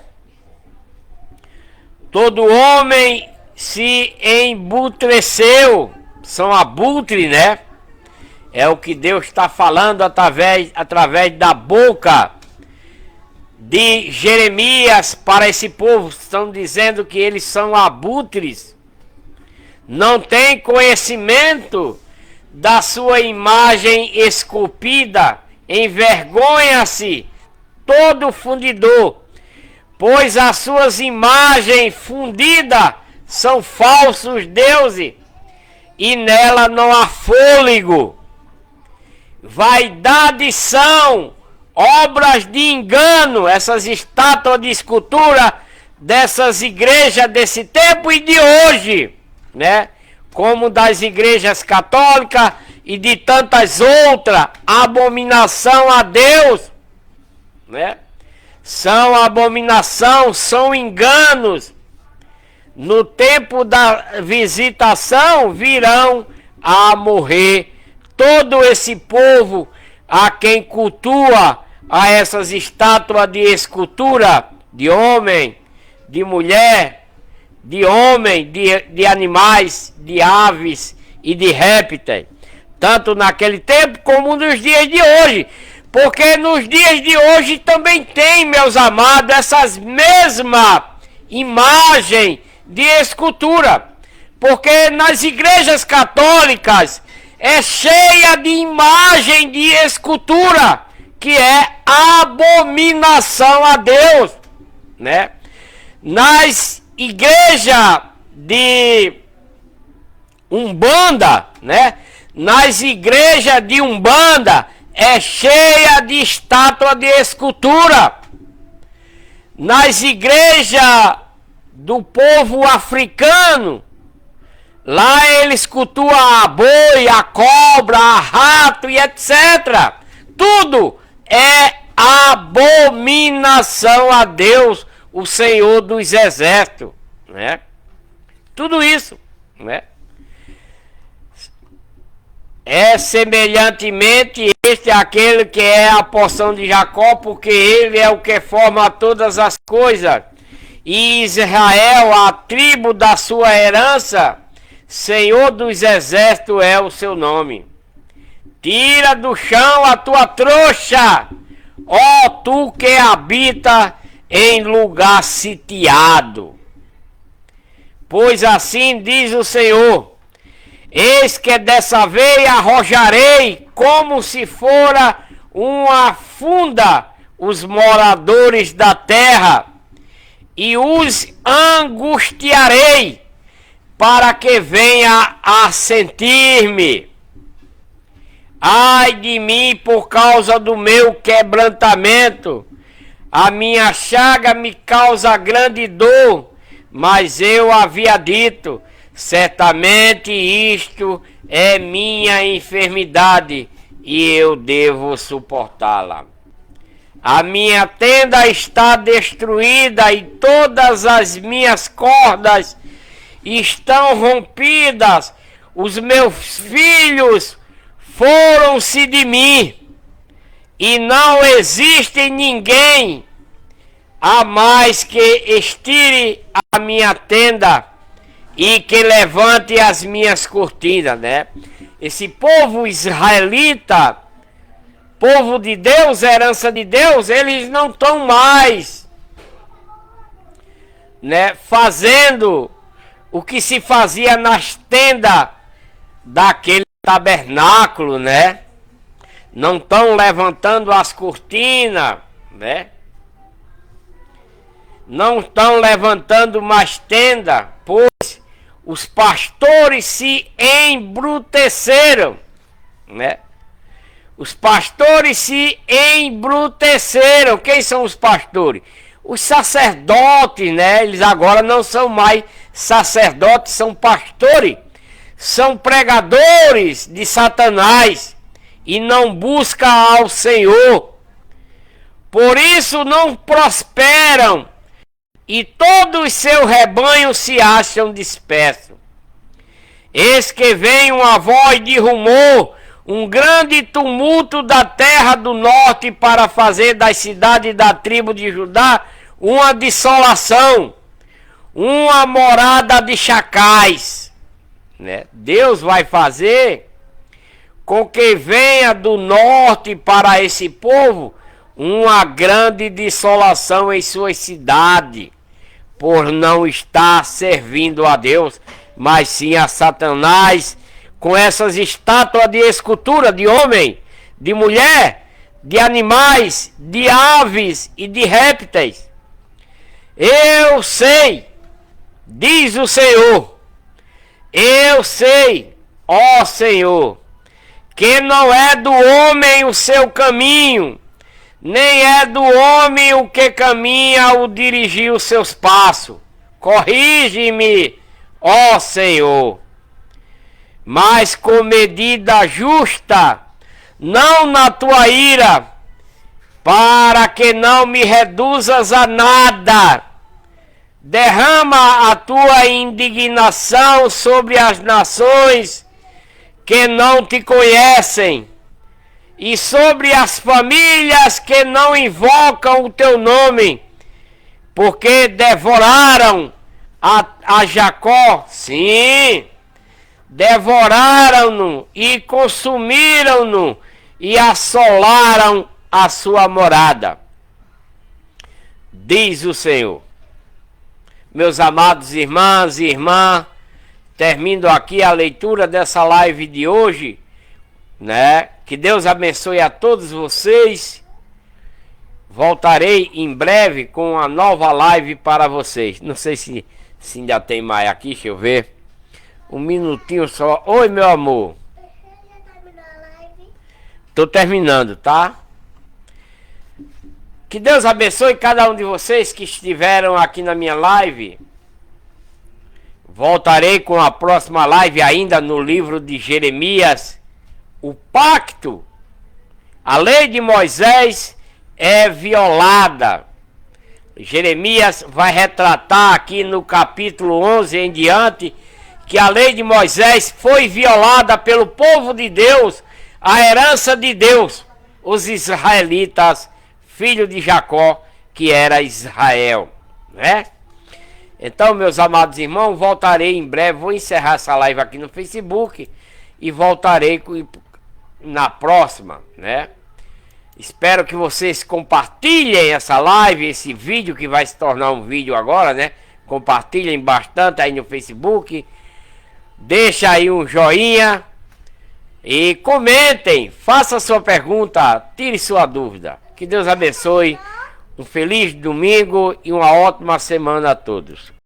Todo homem se embutreceu, são abutres, né? É o que Deus está falando através da boca de Jeremias para esse povo. Estão dizendo que eles são abutres, não têm conhecimento da sua imagem esculpida, envergonha-se todo fundidor, pois as suas imagens fundidas são falsos deuses, e nela não há fôlego. Vaidade são obras de engano, essas estátuas de escultura dessas igrejas desse tempo e de hoje, né? Como das igrejas católicas e de tantas outras, abominação a Deus, né? São abominação, são enganos. No tempo da visitação virão a morrer todo esse povo a quem cultua a essas estátuas de escultura de homem, de mulher, de homem, de animais, de aves e de répteis, tanto naquele tempo como nos dias de hoje. Porque nos dias de hoje também tem, meus amados, essas mesmas imagens de escultura. Porque nas igrejas católicas é cheia de imagem de escultura, que é abominação a Deus, né? Nas igrejas de Umbanda, né? Nas igrejas de Umbanda é cheia de estátua de escultura. Nas igrejas do povo africano, lá eles cultuam a boi, a cobra, a rato e etc. Tudo é abominação a Deus, o Senhor dos Exércitos, né? Tudo isso, né? É semelhantemente este aquele que é a porção de Jacó, porque ele é o que forma todas as coisas. E Israel, a tribo da sua herança, Senhor dos exércitos é o seu nome. Tira do chão a tua trouxa, ó tu que habita em lugar sitiado. Pois assim diz o Senhor: eis que dessa vez arrojarei como se fora uma funda os moradores da terra, e os angustiarei para que venha a sentir-me. Ai de mim por causa do meu quebrantamento, a minha chaga me causa grande dor, mas eu havia dito, certamente isto é minha enfermidade e eu devo suportá-la. A minha tenda está destruída e todas as minhas cordas estão rompidas. Os meus filhos foram-se de mim e não existe ninguém a mais que estire a minha tenda e que levante as minhas cortinas, né? Esse povo israelita, povo de Deus, herança de Deus, eles não estão mais, né, fazendo o que se fazia nas tendas daquele tabernáculo, né? Não estão levantando as cortinas, né? Não estão levantando mais tenda, pois os pastores se embruteceram, né? Os pastores se embruteceram. Quem são os pastores? Os sacerdotes, né? Eles agora não são mais sacerdotes, são pastores. São pregadores de Satanás e não buscam ao Senhor. Por isso não prosperam e todos os seus rebanhos se acham dispersos. Eis que vem uma voz de rumor, um grande tumulto da terra do norte para fazer das cidades da tribo de Judá uma desolação, uma morada de chacais, né? Deus vai fazer com que venha do norte para esse povo uma grande desolação em suas cidades, por não estar servindo a Deus, mas sim a Satanás, com essas estátuas de escultura de homem, de mulher, de animais, de aves e de répteis. Eu sei, diz o Senhor, eu sei, ó Senhor, que não é do homem o seu caminho, nem é do homem o que caminha o dirigir os seus passos. Corrige-me, ó Senhor, mas com medida justa, não na tua ira, para que não me reduzas a nada. Derrama a tua indignação sobre as nações que não te conhecem, e sobre as famílias que não invocam o teu nome, porque devoraram a Jacó, sim, devoraram-no e consumiram-no e assolaram a sua morada, diz o Senhor. Meus amados irmãos e irmãs, termino aqui a leitura dessa live de hoje, né? Que Deus abençoe a todos vocês. Voltarei em breve com uma nova live para vocês. Não sei se ainda tem mais aqui, deixa eu ver. Um minutinho só. Oi, meu amor. Já terminou a live? Tô terminando, tá? Que Deus abençoe cada um de vocês que estiveram aqui na minha live. Voltarei com a próxima live ainda no livro de Jeremias. O pacto, a lei de Moisés é violada. Jeremias vai retratar aqui no capítulo 11 em diante que a lei de Moisés foi violada pelo povo de Deus, a herança de Deus, os israelitas, filho de Jacó, que era Israel, né? Então, meus amados irmãos, voltarei em breve. Vou encerrar essa live aqui no Facebook e voltarei na próxima, né? Espero que vocês compartilhem essa live, esse vídeo que vai se tornar um vídeo agora, né? Compartilhem bastante aí no Facebook. Deixa aí um joinha e comentem, faça sua pergunta, tire sua dúvida. Que Deus abençoe. Um feliz domingo e uma ótima semana a todos.